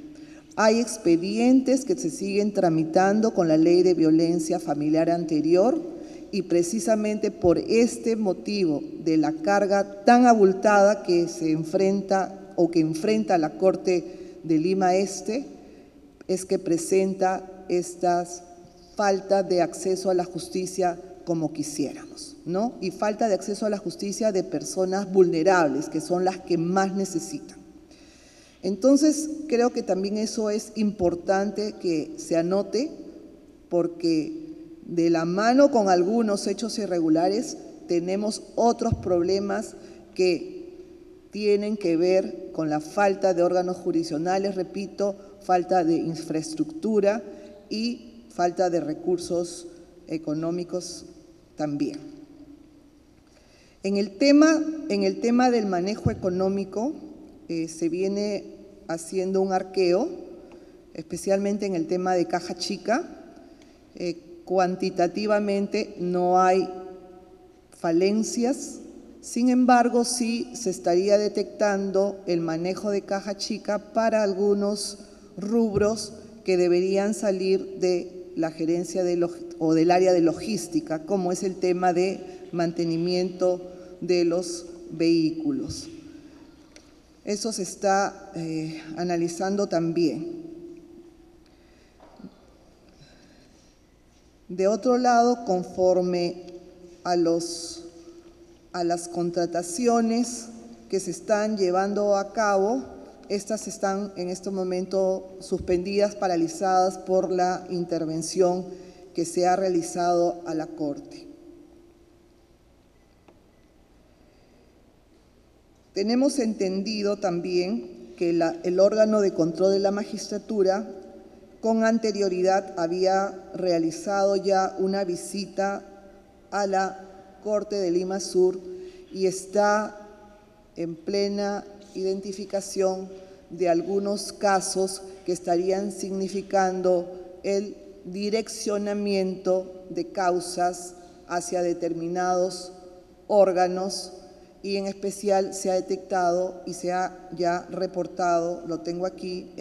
Hay expedientes que se siguen tramitando con la ley de violencia familiar anterior y precisamente por este motivo de la carga tan abultada que se enfrenta o que enfrenta la Corte de Lima Este, es que presenta estas falta de acceso a la justicia como quisiéramos, ¿no? Y falta de acceso a la justicia de personas vulnerables, que son las que más necesitan. Entonces, creo que también eso es importante que se anote, porque de la mano con algunos hechos irregulares tenemos otros problemas que tienen que ver con la falta de órganos jurisdiccionales, repito, falta de infraestructura y falta de recursos económicos también. En el tema del manejo económico, se viene haciendo un arqueo, especialmente en el tema de caja chica. Cuantitativamente no hay falencias, sin embargo sí se estaría detectando el manejo de caja chica para algunos rubros que deberían salir de la gerencia o del área de logística, como es el tema de mantenimiento de los vehículos. Eso se está analizando también. De otro lado, conforme a las contrataciones que se están llevando a cabo. Estas están en este momento suspendidas, paralizadas por la intervención que se ha realizado a la Corte. Tenemos entendido también que el órgano de control de la magistratura con anterioridad había realizado ya una visita a la Corte de Lima Sur y está en plena identificación de algunos casos que estarían significando el direccionamiento de causas hacia determinados órganos, y en especial se ha detectado y se ha ya reportado, lo tengo aquí,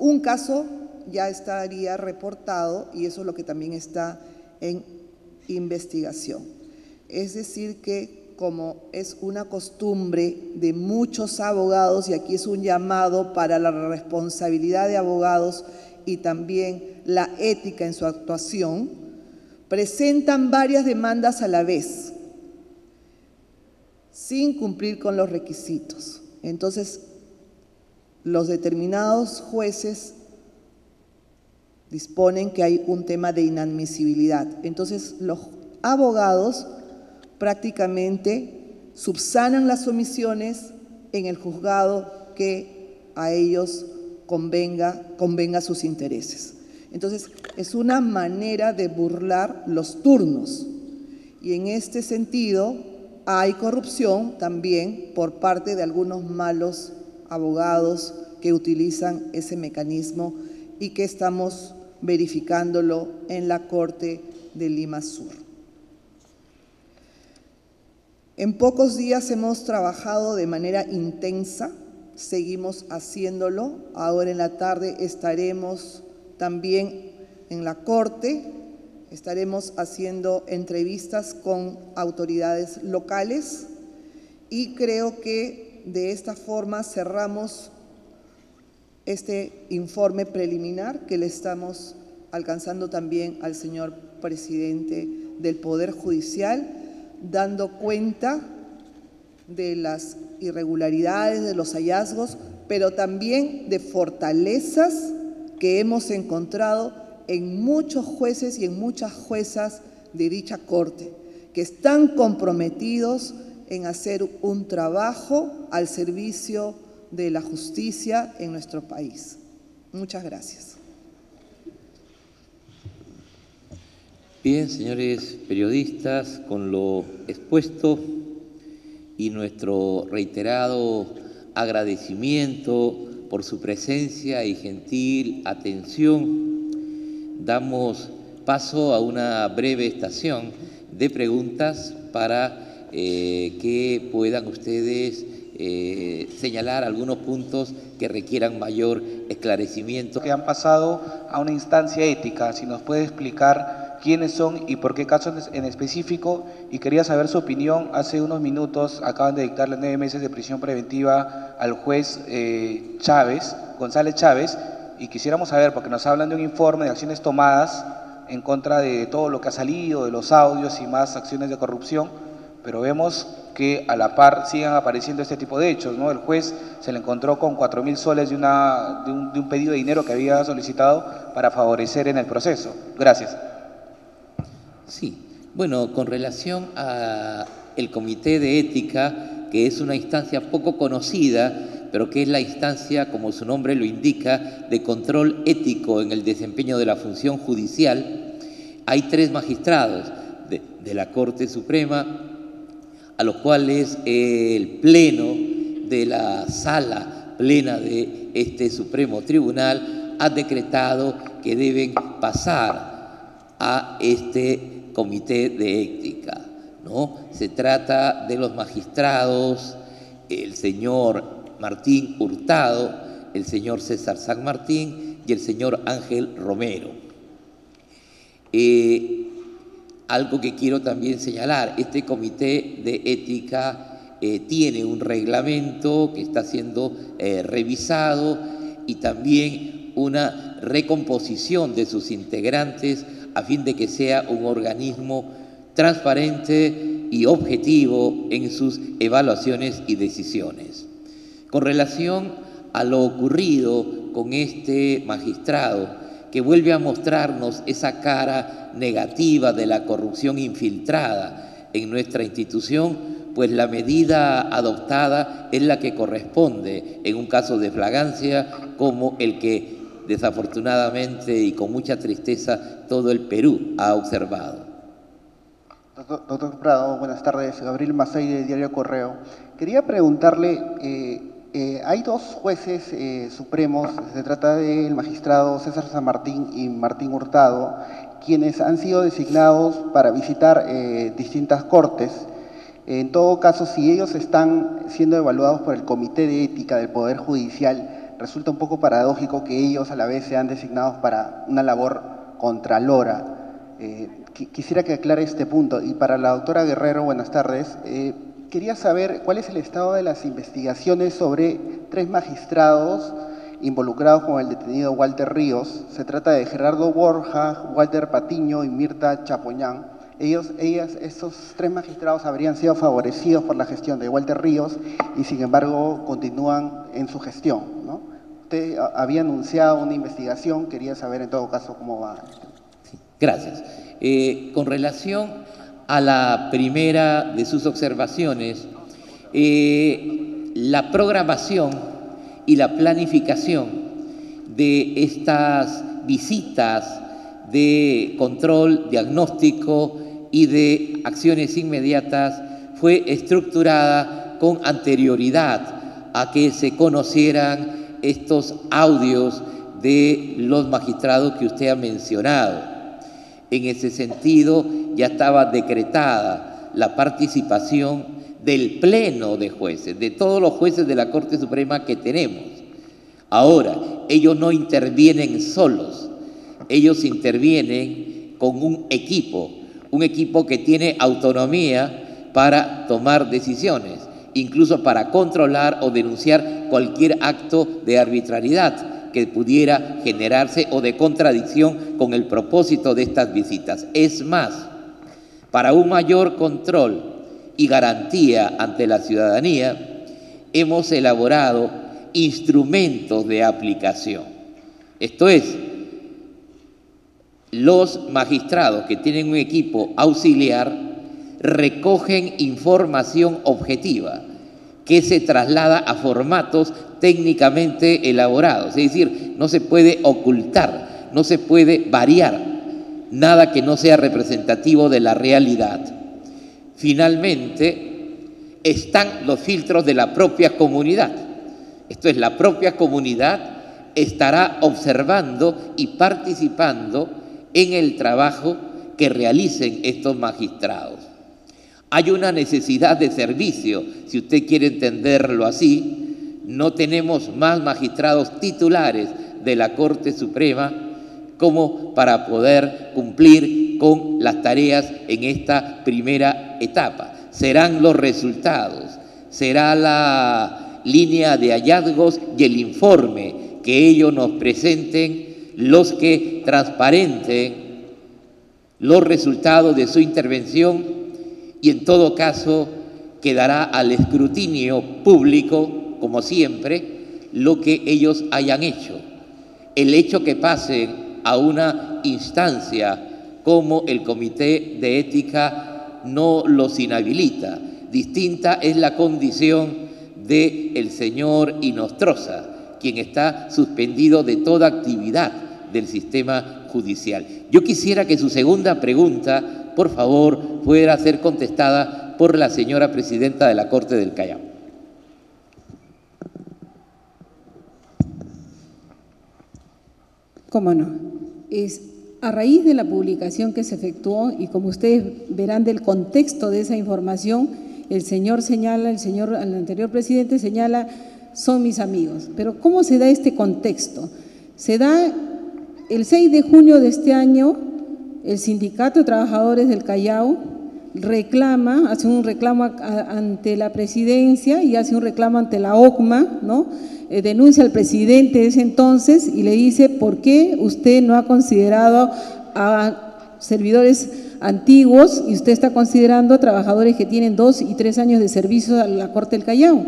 un caso ya estaría reportado y eso es lo que también está en investigación. Es decir que, como es una costumbre de muchos abogados, y aquí es un llamado para la responsabilidad de abogados y también la ética en su actuación, presentan varias demandas a la vez, sin cumplir con los requisitos. Entonces, los determinados jueces disponen que hay un tema de inadmisibilidad. Entonces, los abogados prácticamente subsanan las omisiones en el juzgado que a ellos convenga sus intereses. Entonces, es una manera de burlar los turnos. Y en este sentido, hay corrupción también por parte de algunos malos abogados que utilizan ese mecanismo y que estamos verificándolo en la Corte de Lima Sur. En pocos días hemos trabajado de manera intensa, seguimos haciéndolo. Ahora en la tarde estaremos también en la Corte, estaremos haciendo entrevistas con autoridades locales y creo que de esta forma cerramos este informe preliminar que le estamos alcanzando también al señor presidente del Poder Judicial, dando cuenta de las irregularidades, de los hallazgos, pero también de fortalezas que hemos encontrado en muchos jueces y en muchas juezas de dicha Corte, que están comprometidos en hacer un trabajo al servicio de la justicia en nuestro país. Muchas gracias. Bien, señores periodistas, con lo expuesto y nuestro reiterado agradecimiento por su presencia y gentil atención, damos paso a una breve estación de preguntas para que puedan ustedes señalar algunos puntos que requieran mayor esclarecimiento. Que han pasado a una instancia ética, si nos puede explicar quiénes son y por qué casos en específico, y quería saber su opinión. Hace unos minutos acaban de dictarle 9 meses de prisión preventiva al juez González Chávez, y quisiéramos saber, porque nos hablan de un informe de acciones tomadas en contra de todo lo que ha salido, de los audios y más acciones de corrupción, pero vemos que a la par sigan apareciendo este tipo de hechos, ¿no? El juez se le encontró con 4.000 soles de un pedido de dinero que había solicitado para favorecer en el proceso. Gracias. Sí, bueno, con relación a el Comité de Ética, que es una instancia poco conocida, pero que es la instancia, como su nombre lo indica, de control ético en el desempeño de la función judicial, hay 3 magistrados de la Corte Suprema, a los cuales el Pleno de la Sala Plena de este Supremo Tribunal ha decretado que deben pasar a este Comité de Ética, ¿no? Se trata de los magistrados, el señor Martín Hurtado, el señor César San Martín y el señor Ángel Romero. Algo que quiero también señalar, este Comité de Ética tiene un reglamento que está siendo revisado y también una recomposición de sus integrantes a fin de que sea un organismo transparente y objetivo en sus evaluaciones y decisiones. Con relación a lo ocurrido con este magistrado, que vuelve a mostrarnos esa cara negativa de la corrupción infiltrada en nuestra institución, pues la medida adoptada es la que corresponde en un caso de flagrancia como el que desafortunadamente y con mucha tristeza todo el Perú ha observado. Doctor Prado, buenas tardes. Gabriel Macei, del diario Correo. Quería preguntarle, hay dos jueces supremos, se trata del magistrado César San Martín y Martín Hurtado, quienes han sido designados para visitar distintas cortes. En todo caso, si ellos están siendo evaluados por el Comité de Ética del Poder Judicial, resulta un poco paradójico que ellos a la vez sean designados para una labor contralora. Quisiera que aclare este punto. Y para la doctora Guerrero, buenas tardes. Quería saber cuál es el estado de las investigaciones sobre 3 magistrados involucrados con el detenido Walter Ríos. Se trata de Gerardo Borja, Walter Patiño y Mirta Chapoñán. Estos 3 magistrados habrían sido favorecidos por la gestión de Walter Ríos y sin embargo continúan en su gestión, ¿no? Usted había anunciado una investigación, quería saber en todo caso cómo va. Sí, gracias. Con relación a la primera de sus observaciones, la programación y la planificación de estas visitas de control, diagnóstico y de acciones inmediatas fue estructurada con anterioridad a que se conocieran estos audios de los magistrados que usted ha mencionado. En ese sentido, ya estaba decretada la participación del pleno de jueces, de todos los jueces de la Corte Suprema que tenemos. Ahora, ellos no intervienen solos, ellos intervienen con un equipo que tiene autonomía para tomar decisiones, incluso para controlar o denunciar cualquier acto de arbitrariedad que pudiera generarse o de contradicción con el propósito de estas visitas. Es más, para un mayor control y garantía ante la ciudadanía, hemos elaborado instrumentos de aplicación. Esto es, los magistrados que tienen un equipo auxiliar recogen información objetiva que se traslada a formatos técnicamente elaborados. Es decir, no se puede ocultar, no se puede variar nada que no sea representativo de la realidad. Finalmente, están los filtros de la propia comunidad. Esto es, la propia comunidad estará observando y participando en el trabajo que realicen estos magistrados. Hay una necesidad de servicio, si usted quiere entenderlo así. No tenemos más magistrados titulares de la Corte Suprema como para poder cumplir con las tareas en esta primera etapa. Serán los resultados, será la línea de hallazgos y el informe que ellos nos presenten los que transparenten los resultados de su intervención y en todo caso quedará al escrutinio público, como siempre, lo que ellos hayan hecho. El hecho que pasen a una instancia como el Comité de Ética no los inhabilita. Distinta es la condición del señor Inostroza, quien está suspendido de toda actividad del sistema judicial. Yo quisiera que su segunda pregunta, por favor, pudiera ser contestada por la señora presidenta de la Corte del Callao. ¿Cómo no? A raíz de la publicación que se efectuó, y como ustedes verán del contexto de esa información, el anterior presidente señala, son mis amigos. Pero ¿cómo se da este contexto? Se da el 6 de junio de este año, el Sindicato de Trabajadores del Callao hace un reclamo ante la presidencia y hace un reclamo ante la OCMA, ¿no? Denuncia al presidente de ese entonces y le dice, ¿por qué usted no ha considerado a servidores antiguos y usted está considerando a trabajadores que tienen 2 y 3 años de servicio a la Corte del Callao.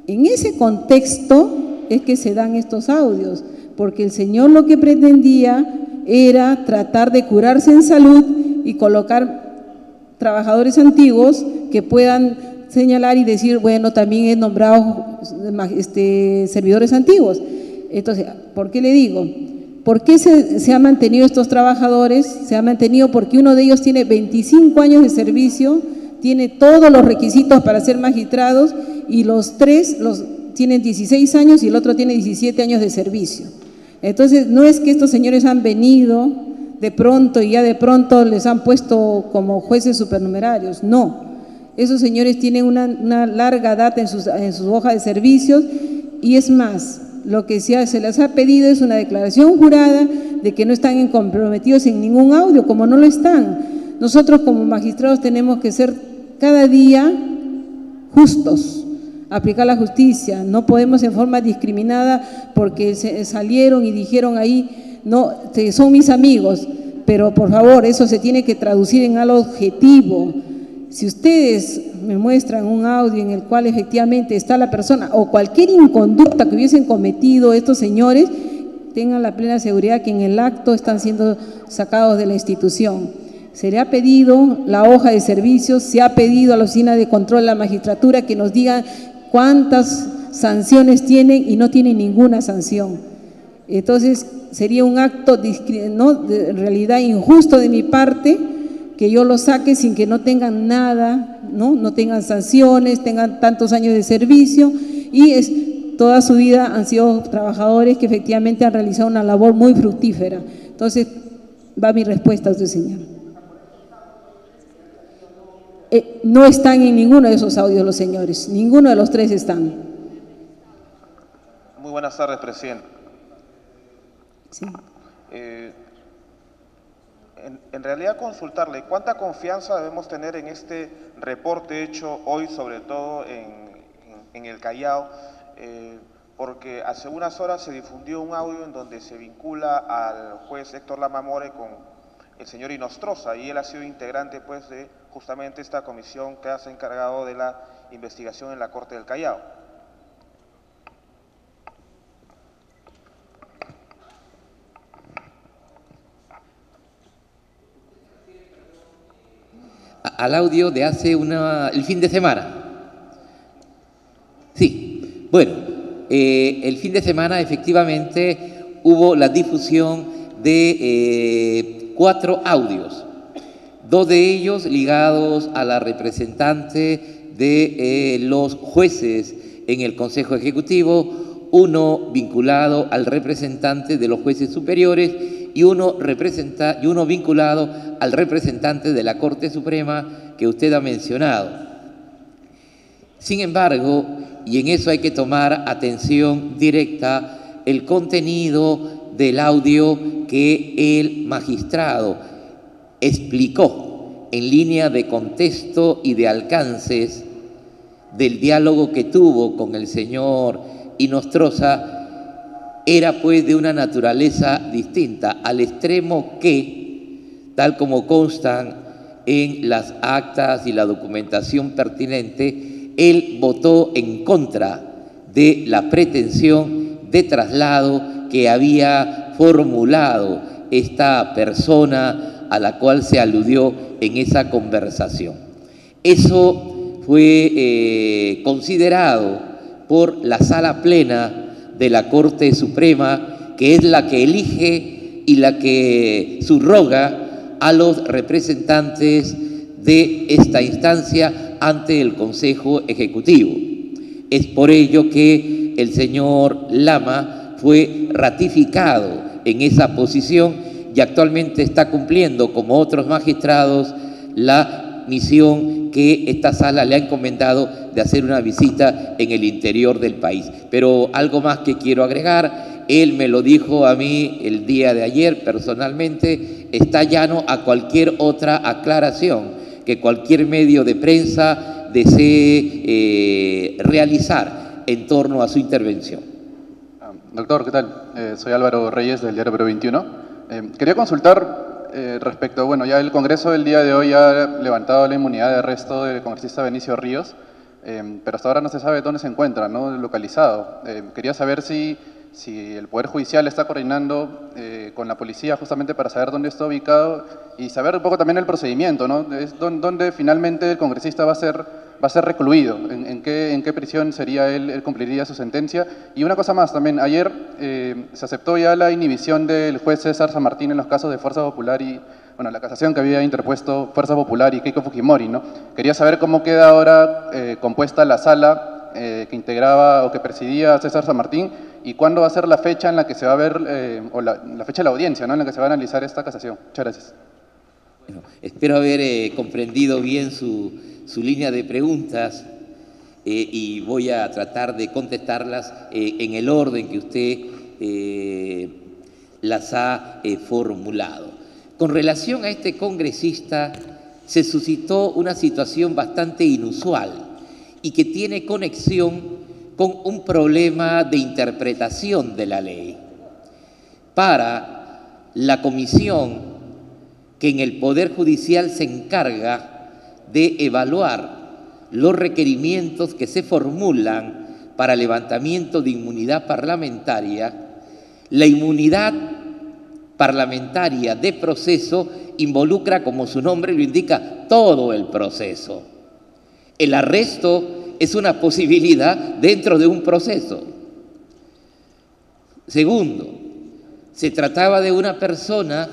En ese contexto es que se dan estos audios, porque el señor lo que pretendía era tratar de curarse en salud y colocar trabajadores antiguos que puedan señalar y decir, bueno, también he nombrado servidores antiguos. Entonces, ¿por qué le digo? ¿Por qué se han mantenido estos trabajadores? Se ha mantenido porque uno de ellos tiene 25 años de servicio, tiene todos los requisitos para ser magistrados y los tres tienen 16 años y el otro tiene 17 años de servicio. Entonces, no es que estos señores han venido de pronto y ya de pronto les han puesto como jueces supernumerarios, no. Esos señores tienen una larga data en sus hojas de servicios y es más, lo que se les ha pedido es una declaración jurada de que no están comprometidos en ningún audio, como no lo están. Nosotros como magistrados tenemos que ser cada día justos, aplicar la justicia, no podemos en forma discriminada porque salieron y dijeron ahí, no, son mis amigos, pero por favor, eso se tiene que traducir en algo objetivo. Si ustedes me muestran un audio en el cual efectivamente está la persona o cualquier inconducta que hubiesen cometido estos señores, tengan la plena seguridad que en el acto están siendo sacados de la institución. Se le ha pedido la hoja de servicios, se ha pedido a la Oficina de Control de la Magistratura que nos diga cuántas sanciones tienen y no tienen ninguna sanción. Entonces, sería un acto en realidad injusto de mi parte que yo los saque sin que no tengan nada, no tengan sanciones, tengan tantos años de servicio y toda su vida han sido trabajadores que efectivamente han realizado una labor muy fructífera. Entonces, va mi respuesta a usted, señor. No están en ninguno de esos audios los señores, ninguno de los tres están. Muy buenas tardes, presidente. Sí. En realidad consultarle, ¿cuánta confianza debemos tener en este reporte hecho hoy, sobre todo en el Callao? Porque hace unas horas se difundió un audio en donde se vincula al juez Héctor Lama More con el señor Inostroza, y él ha sido integrante pues de justamente esta comisión que se ha encargado de la investigación en la Corte del Callao. Al audio de hace el fin de semana. Sí, bueno, el fin de semana efectivamente hubo la difusión de 4 audios, 2 de ellos ligados a la representante de los jueces en el Consejo Ejecutivo, uno vinculado al representante de los jueces superiores y uno vinculado al representante de la Corte Suprema que usted ha mencionado. Sin embargo, y en eso hay que tomar atención directa, el contenido del audio que el magistrado explicó en línea de contexto y de alcances del diálogo que tuvo con el señor Inostroza era pues de una naturaleza distinta, al extremo que, tal como constan en las actas y la documentación pertinente, él votó en contra de la pretensión de traslado que había formulado esta persona a la cual se aludió en esa conversación. Eso fue considerado por la Sala Plena de la Corte Suprema, que es la que elige y la que subroga a los representantes de esta instancia ante el Consejo Ejecutivo. Es por ello que el señor Lama fue ratificado en esa posición y actualmente está cumpliendo, como otros magistrados, la misión que esta sala le ha encomendado de hacer una visita en el interior del país. Pero algo más que quiero agregar, él me lo dijo a mí el día de ayer personalmente, está llano a cualquier otra aclaración que cualquier medio de prensa desee realizar en torno a su intervención. Doctor, ¿qué tal? Soy Álvaro Reyes del diario Perú 21. Quería consultar respecto, bueno, ya el Congreso el día de hoy ha levantado la inmunidad de arresto del congresista Benicio Ríos, pero hasta ahora no se sabe dónde se encuentra, ¿no? Localizado. Quería saber si el Poder Judicial está coordinando con la policía justamente para saber dónde está ubicado y saber un poco también el procedimiento, ¿no? Dónde finalmente el congresista va a ser recluido, en qué prisión sería él cumpliría su sentencia. Y una cosa más también, ayer se aceptó ya la inhibición del juez César San Martín en los casos de Fuerza Popular y, bueno, la casación que había interpuesto Fuerza Popular y Keiko Fujimori, ¿no? Quería saber cómo queda ahora compuesta la sala que integraba o que presidía César San Martín y cuándo va a ser la fecha en la que se va a ver, o la fecha de la audiencia, ¿no? En la que se va a analizar esta casación. Muchas gracias. Bueno, espero haber comprendido bien su línea de preguntas y voy a tratar de contestarlas en el orden que usted las ha formulado. Con relación a este congresista, se suscitó una situación bastante inusual y que tiene conexión con un problema de interpretación de la ley. Para la comisión que en el Poder Judicial se encarga de evaluar los requerimientos que se formulan para levantamiento de inmunidad parlamentaria, la inmunidad parlamentaria de proceso involucra, como su nombre lo indica, todo el proceso. El arresto es una posibilidad dentro de un proceso. Segundo, se trataba de una persona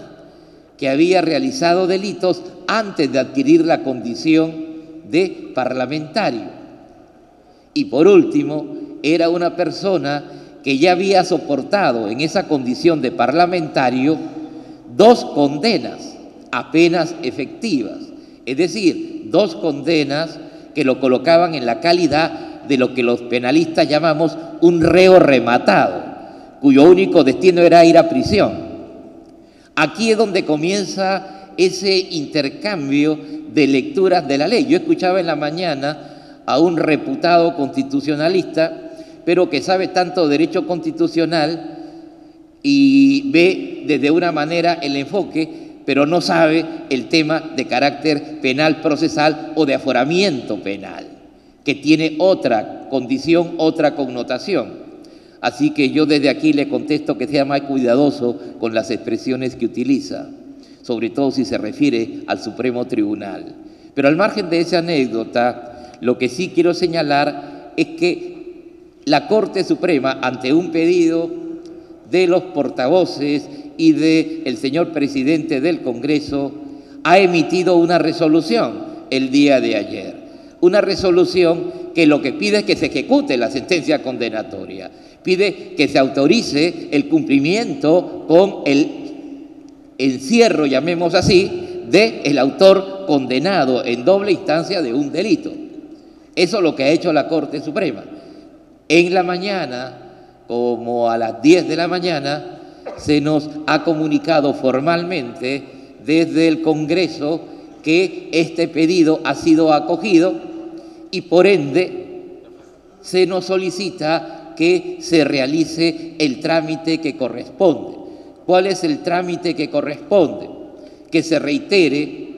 que había realizado delitos antes de adquirir la condición de parlamentario. Y por último, era una persona que ya había soportado en esa condición de parlamentario 2 condenas apenas efectivas, es decir, 2 condenas que lo colocaban en la calidad de lo que los penalistas llamamos un reo rematado, cuyo único destino era ir a prisión. Aquí es donde comienza ese intercambio de lecturas de la ley. Yo escuchaba en la mañana a un reputado constitucionalista, pero que sabe tanto derecho constitucional y ve desde una manera el enfoque, pero no sabe el tema de carácter penal procesal o de aforamiento penal, que tiene otra condición, otra connotación. Así que yo desde aquí le contesto que sea más cuidadoso con las expresiones que utiliza, sobre todo si se refiere al Supremo Tribunal. Pero al margen de esa anécdota, lo que sí quiero señalar es que la Corte Suprema, ante un pedido de los portavoces y del señor presidente del Congreso, ha emitido una resolución el día de ayer. Una resolución que lo que pide es que se ejecute la sentencia condenatoria. Pide que se autorice el cumplimiento con el encierro, llamemos así, del autor condenado en doble instancia de un delito. Eso es lo que ha hecho la Corte Suprema. En la mañana, como a las 10 de la mañana, se nos ha comunicado formalmente desde el Congreso que este pedido ha sido acogido y por ende se nos solicita que se realice el trámite que corresponde. ¿Cuál es el trámite que corresponde? Que se reitere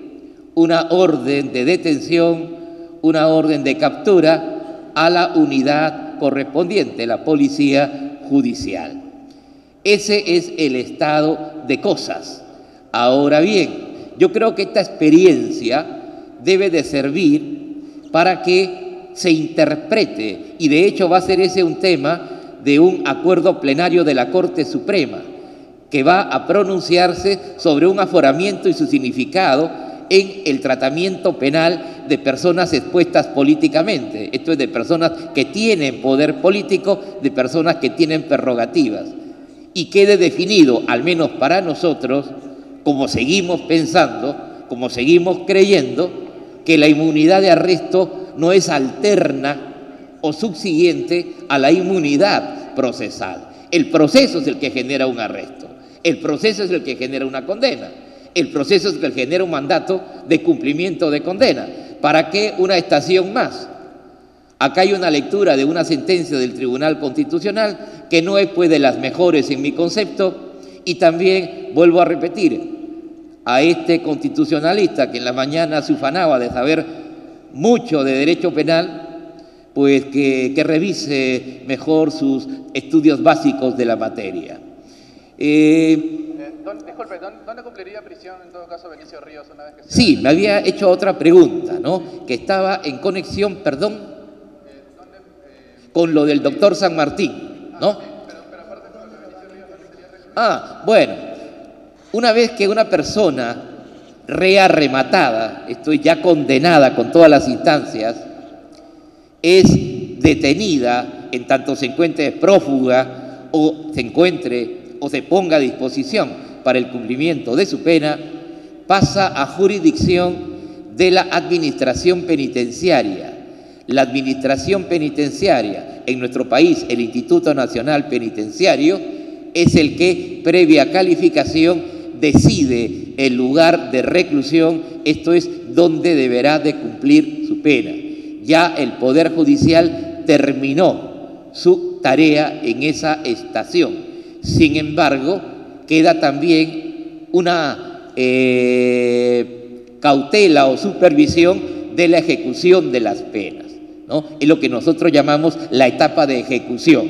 una orden de detención, una orden de captura a la unidad correspondiente, la Policía Judicial. Ese es el estado de cosas. Ahora bien, yo creo que esta experiencia debe de servir para que se interprete, y de hecho va a ser ese un tema de un acuerdo plenario de la Corte Suprema, que va a pronunciarse sobre un aforamiento y su significado en el tratamiento penal de personas expuestas políticamente. Esto es de personas que tienen poder político, de personas que tienen prerrogativas. Y quede definido, al menos para nosotros, como seguimos pensando, como seguimos creyendo, que la inmunidad de arresto no es alterna o subsiguiente a la inmunidad procesal. El proceso es el que genera un arresto, el proceso es el que genera una condena, el proceso es el que genera un mandato de cumplimiento de condena. ¿Para qué una estación más? Acá hay una lectura de una sentencia del Tribunal Constitucional que no es pues de las mejores en mi concepto y también, vuelvo a repetir, a este constitucionalista que en la mañana se ufanaba de saber mucho de derecho penal, pues que revise mejor sus estudios básicos de la materia. Disculpe, ¿dónde cumpliría prisión en todo caso Benicio Ríos una vez que sea? Sí, me había hecho otra pregunta, ¿no? Que estaba en conexión, perdón, con lo del doctor San Martín, ¿no? Pero aparte con lo de Benicio Ríos también sería reclusión. Ah, bueno, una vez que una persona rea rematada, esto ya condenada con todas las instancias, es detenida en tanto se encuentre prófuga o se ponga a disposición para el cumplimiento de su pena, pasa a jurisdicción de la administración penitenciaria. La administración penitenciaria en nuestro país, el Instituto Nacional Penitenciario, es el que, previa calificación, decide el lugar de reclusión, esto es, donde deberá de cumplir su pena. Ya el Poder Judicial terminó su tarea en esa estación. Sin embargo, queda también una cautela o supervisión de la ejecución de las penas, ¿no? Es lo que nosotros llamamos la etapa de ejecución.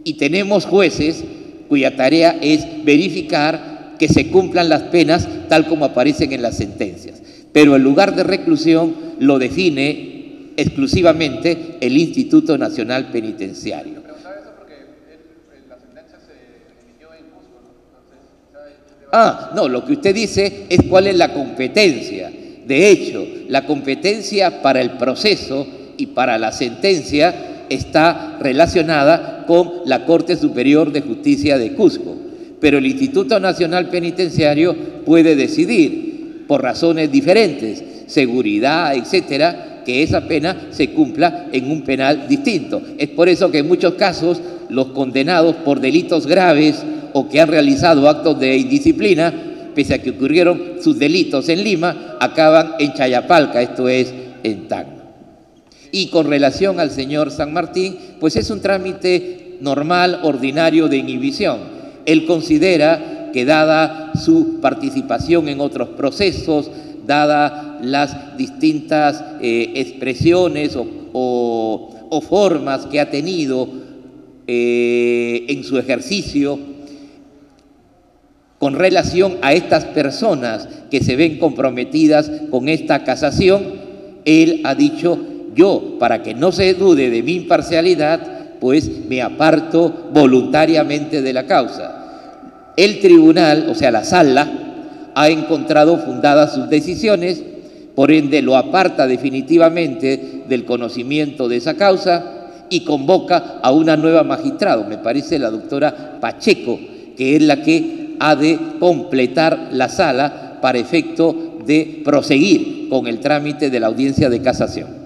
Y tenemos jueces cuya tarea es verificar que se cumplan las penas tal como aparecen en las sentencias. Pero el lugar de reclusión lo define exclusivamente el Instituto Nacional Penitenciario. Me preguntaba eso porque la sentencia se emitió en Cusco, ¿no? Entonces, No, lo que usted dice es cuál es la competencia. De hecho, la competencia para el proceso y para la sentencia está relacionada con la Corte Superior de Justicia de Cusco. Pero el Instituto Nacional Penitenciario puede decidir, por razones diferentes, seguridad, etcétera, que esa pena se cumpla en un penal distinto. Es por eso que en muchos casos los condenados por delitos graves o que han realizado actos de indisciplina, pese a que ocurrieron sus delitos en Lima, acaban en Chayapalca, esto es, en Tacna. Y con relación al señor San Martín, pues es un trámite normal, ordinario de inhibición. Él considera que dada su participación en otros procesos, dadas las distintas expresiones o formas que ha tenido en su ejercicio con relación a estas personas que se ven comprometidas con esta casación, él ha dicho: yo, para que no se dude de mi imparcialidad, pues me aparto voluntariamente de la causa. El tribunal, o sea, la sala, ha encontrado fundadas sus decisiones, por ende lo aparta definitivamente del conocimiento de esa causa y convoca a una nueva magistrado, me parece la doctora Pacheco, que es la que ha de completar la sala para efecto de proseguir con el trámite de la audiencia de casación.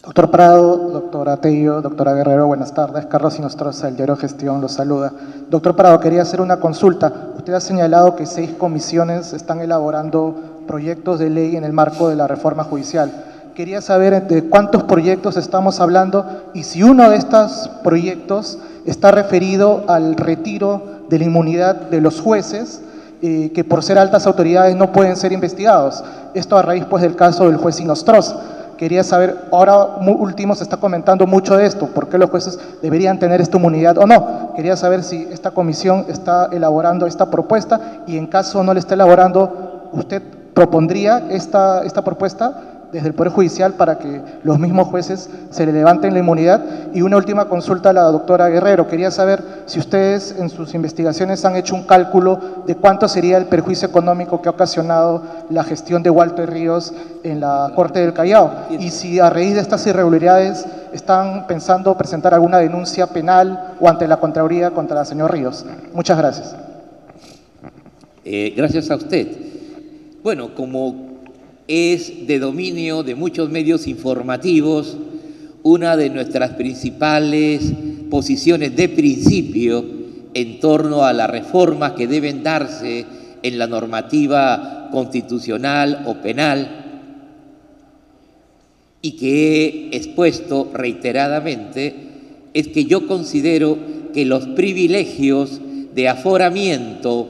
Doctor Prado, doctora Tello, doctora Guerrero, buenas tardes. Carlos Inostroza, el diario Gestión, los saluda. Doctor Prado, quería hacer una consulta. Usted ha señalado que 6 comisiones están elaborando proyectos de ley en el marco de la reforma judicial. Quería saber de cuántos proyectos estamos hablando y si uno de estos proyectos está referido al retiro de la inmunidad de los jueces que por ser altas autoridades no pueden ser investigados. Esto a raíz pues del caso del juez Inostroza. Quería saber, ahora último se está comentando mucho de esto, ¿por qué los jueces deberían tener esta inmunidad o no? Quería saber si esta comisión está elaborando esta propuesta y en caso no la esté elaborando, ¿usted propondría esta propuesta desde el Poder Judicial para que los mismos jueces se le levanten la inmunidad? Y una última consulta a la doctora Guerrero. Quería saber si ustedes en sus investigaciones han hecho un cálculo de cuánto sería el perjuicio económico que ha ocasionado la gestión de Walter Ríos en la Corte del Callao y si a raíz de estas irregularidades están pensando presentar alguna denuncia penal o ante la Contraloría contra el señor Ríos. Muchas gracias. Gracias a usted. Bueno, como es de dominio de muchos medios informativos, una de nuestras principales posiciones de principio en torno a las reformas que deben darse en la normativa constitucional o penal y que he expuesto reiteradamente, es que yo considero que los privilegios de aforamiento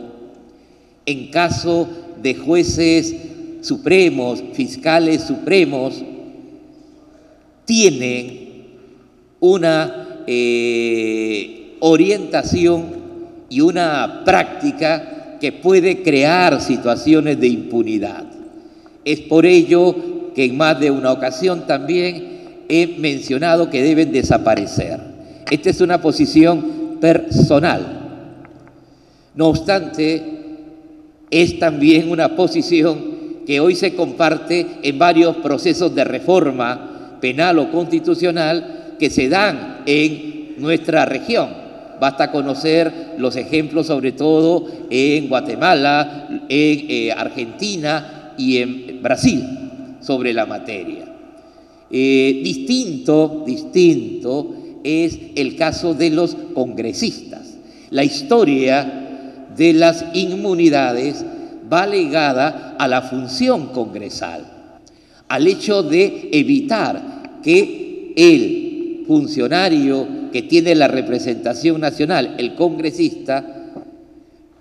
en caso de jueces supremos, fiscales supremos, tienen una orientación y una práctica que puede crear situaciones de impunidad. Es por ello que en más de una ocasión también he mencionado que deben desaparecer. Esta es una posición personal. No obstante, es también una posición que hoy se comparte en varios procesos de reforma penal o constitucional que se dan en nuestra región. Basta conocer los ejemplos, sobre todo en Guatemala, en Argentina y en Brasil, sobre la materia. Distinto es el caso de los congresistas. La historia de las inmunidades va ligada a la función congresal, al hecho de evitar que el funcionario que tiene la representación nacional, el congresista,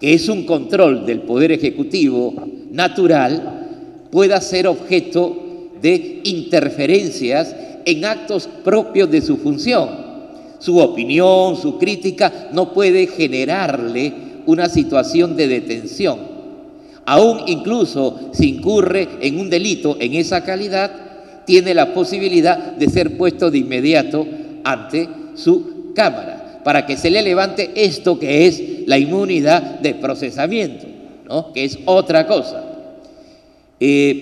que es un control del Poder Ejecutivo natural, pueda ser objeto de interferencias en actos propios de su función. Su opinión, su crítica no puede generarle una situación de detención. Aún incluso si incurre en un delito en esa calidad, tiene la posibilidad de ser puesto de inmediato ante su Cámara, para que se le levante esto que es la inmunidad de procesamiento, ¿no? Que es otra cosa.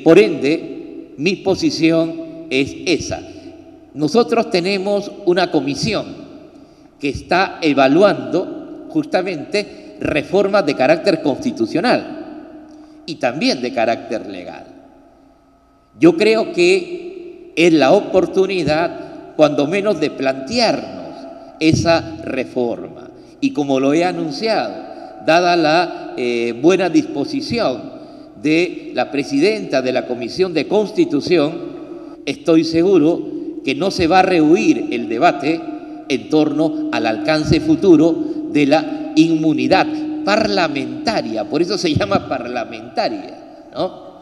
Por ende, mi posición es esa. Nosotros tenemos una comisión que está evaluando justamente reformas de carácter constitucional y también de carácter legal. Yo creo que es la oportunidad, cuando menos, de plantearnos esa reforma. Y como lo he anunciado, dada la buena disposición de la presidenta de la Comisión de Constitución, estoy seguro que no se va a rehuir el debate en torno al alcance futuro de la inmunidad parlamentaria. Por eso se llama parlamentaria, ¿no?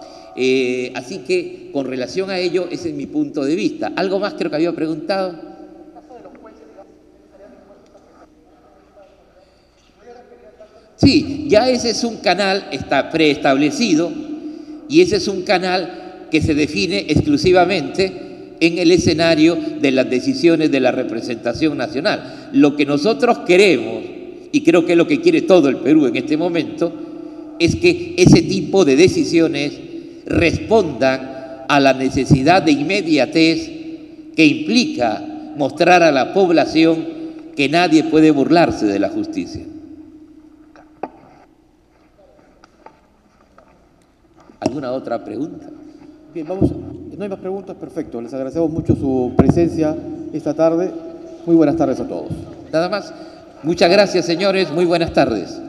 Así que, con relación a ello, ese es mi punto de vista. ¿Algo más creo que había preguntado? Sí, ya ese es un canal, está preestablecido, y ese es un canal que se define exclusivamente en el escenario de las decisiones de la representación nacional. Lo que nosotros queremos, y creo que es lo que quiere todo el Perú en este momento, es que ese tipo de decisiones respondan a la necesidad de inmediatez que implica mostrar a la población que nadie puede burlarse de la justicia. ¿Alguna otra pregunta? Bien, vamos. No hay más preguntas, perfecto. Les agradecemos mucho su presencia esta tarde. Muy buenas tardes a todos. Nada más. Muchas gracias, señores. Muy buenas tardes.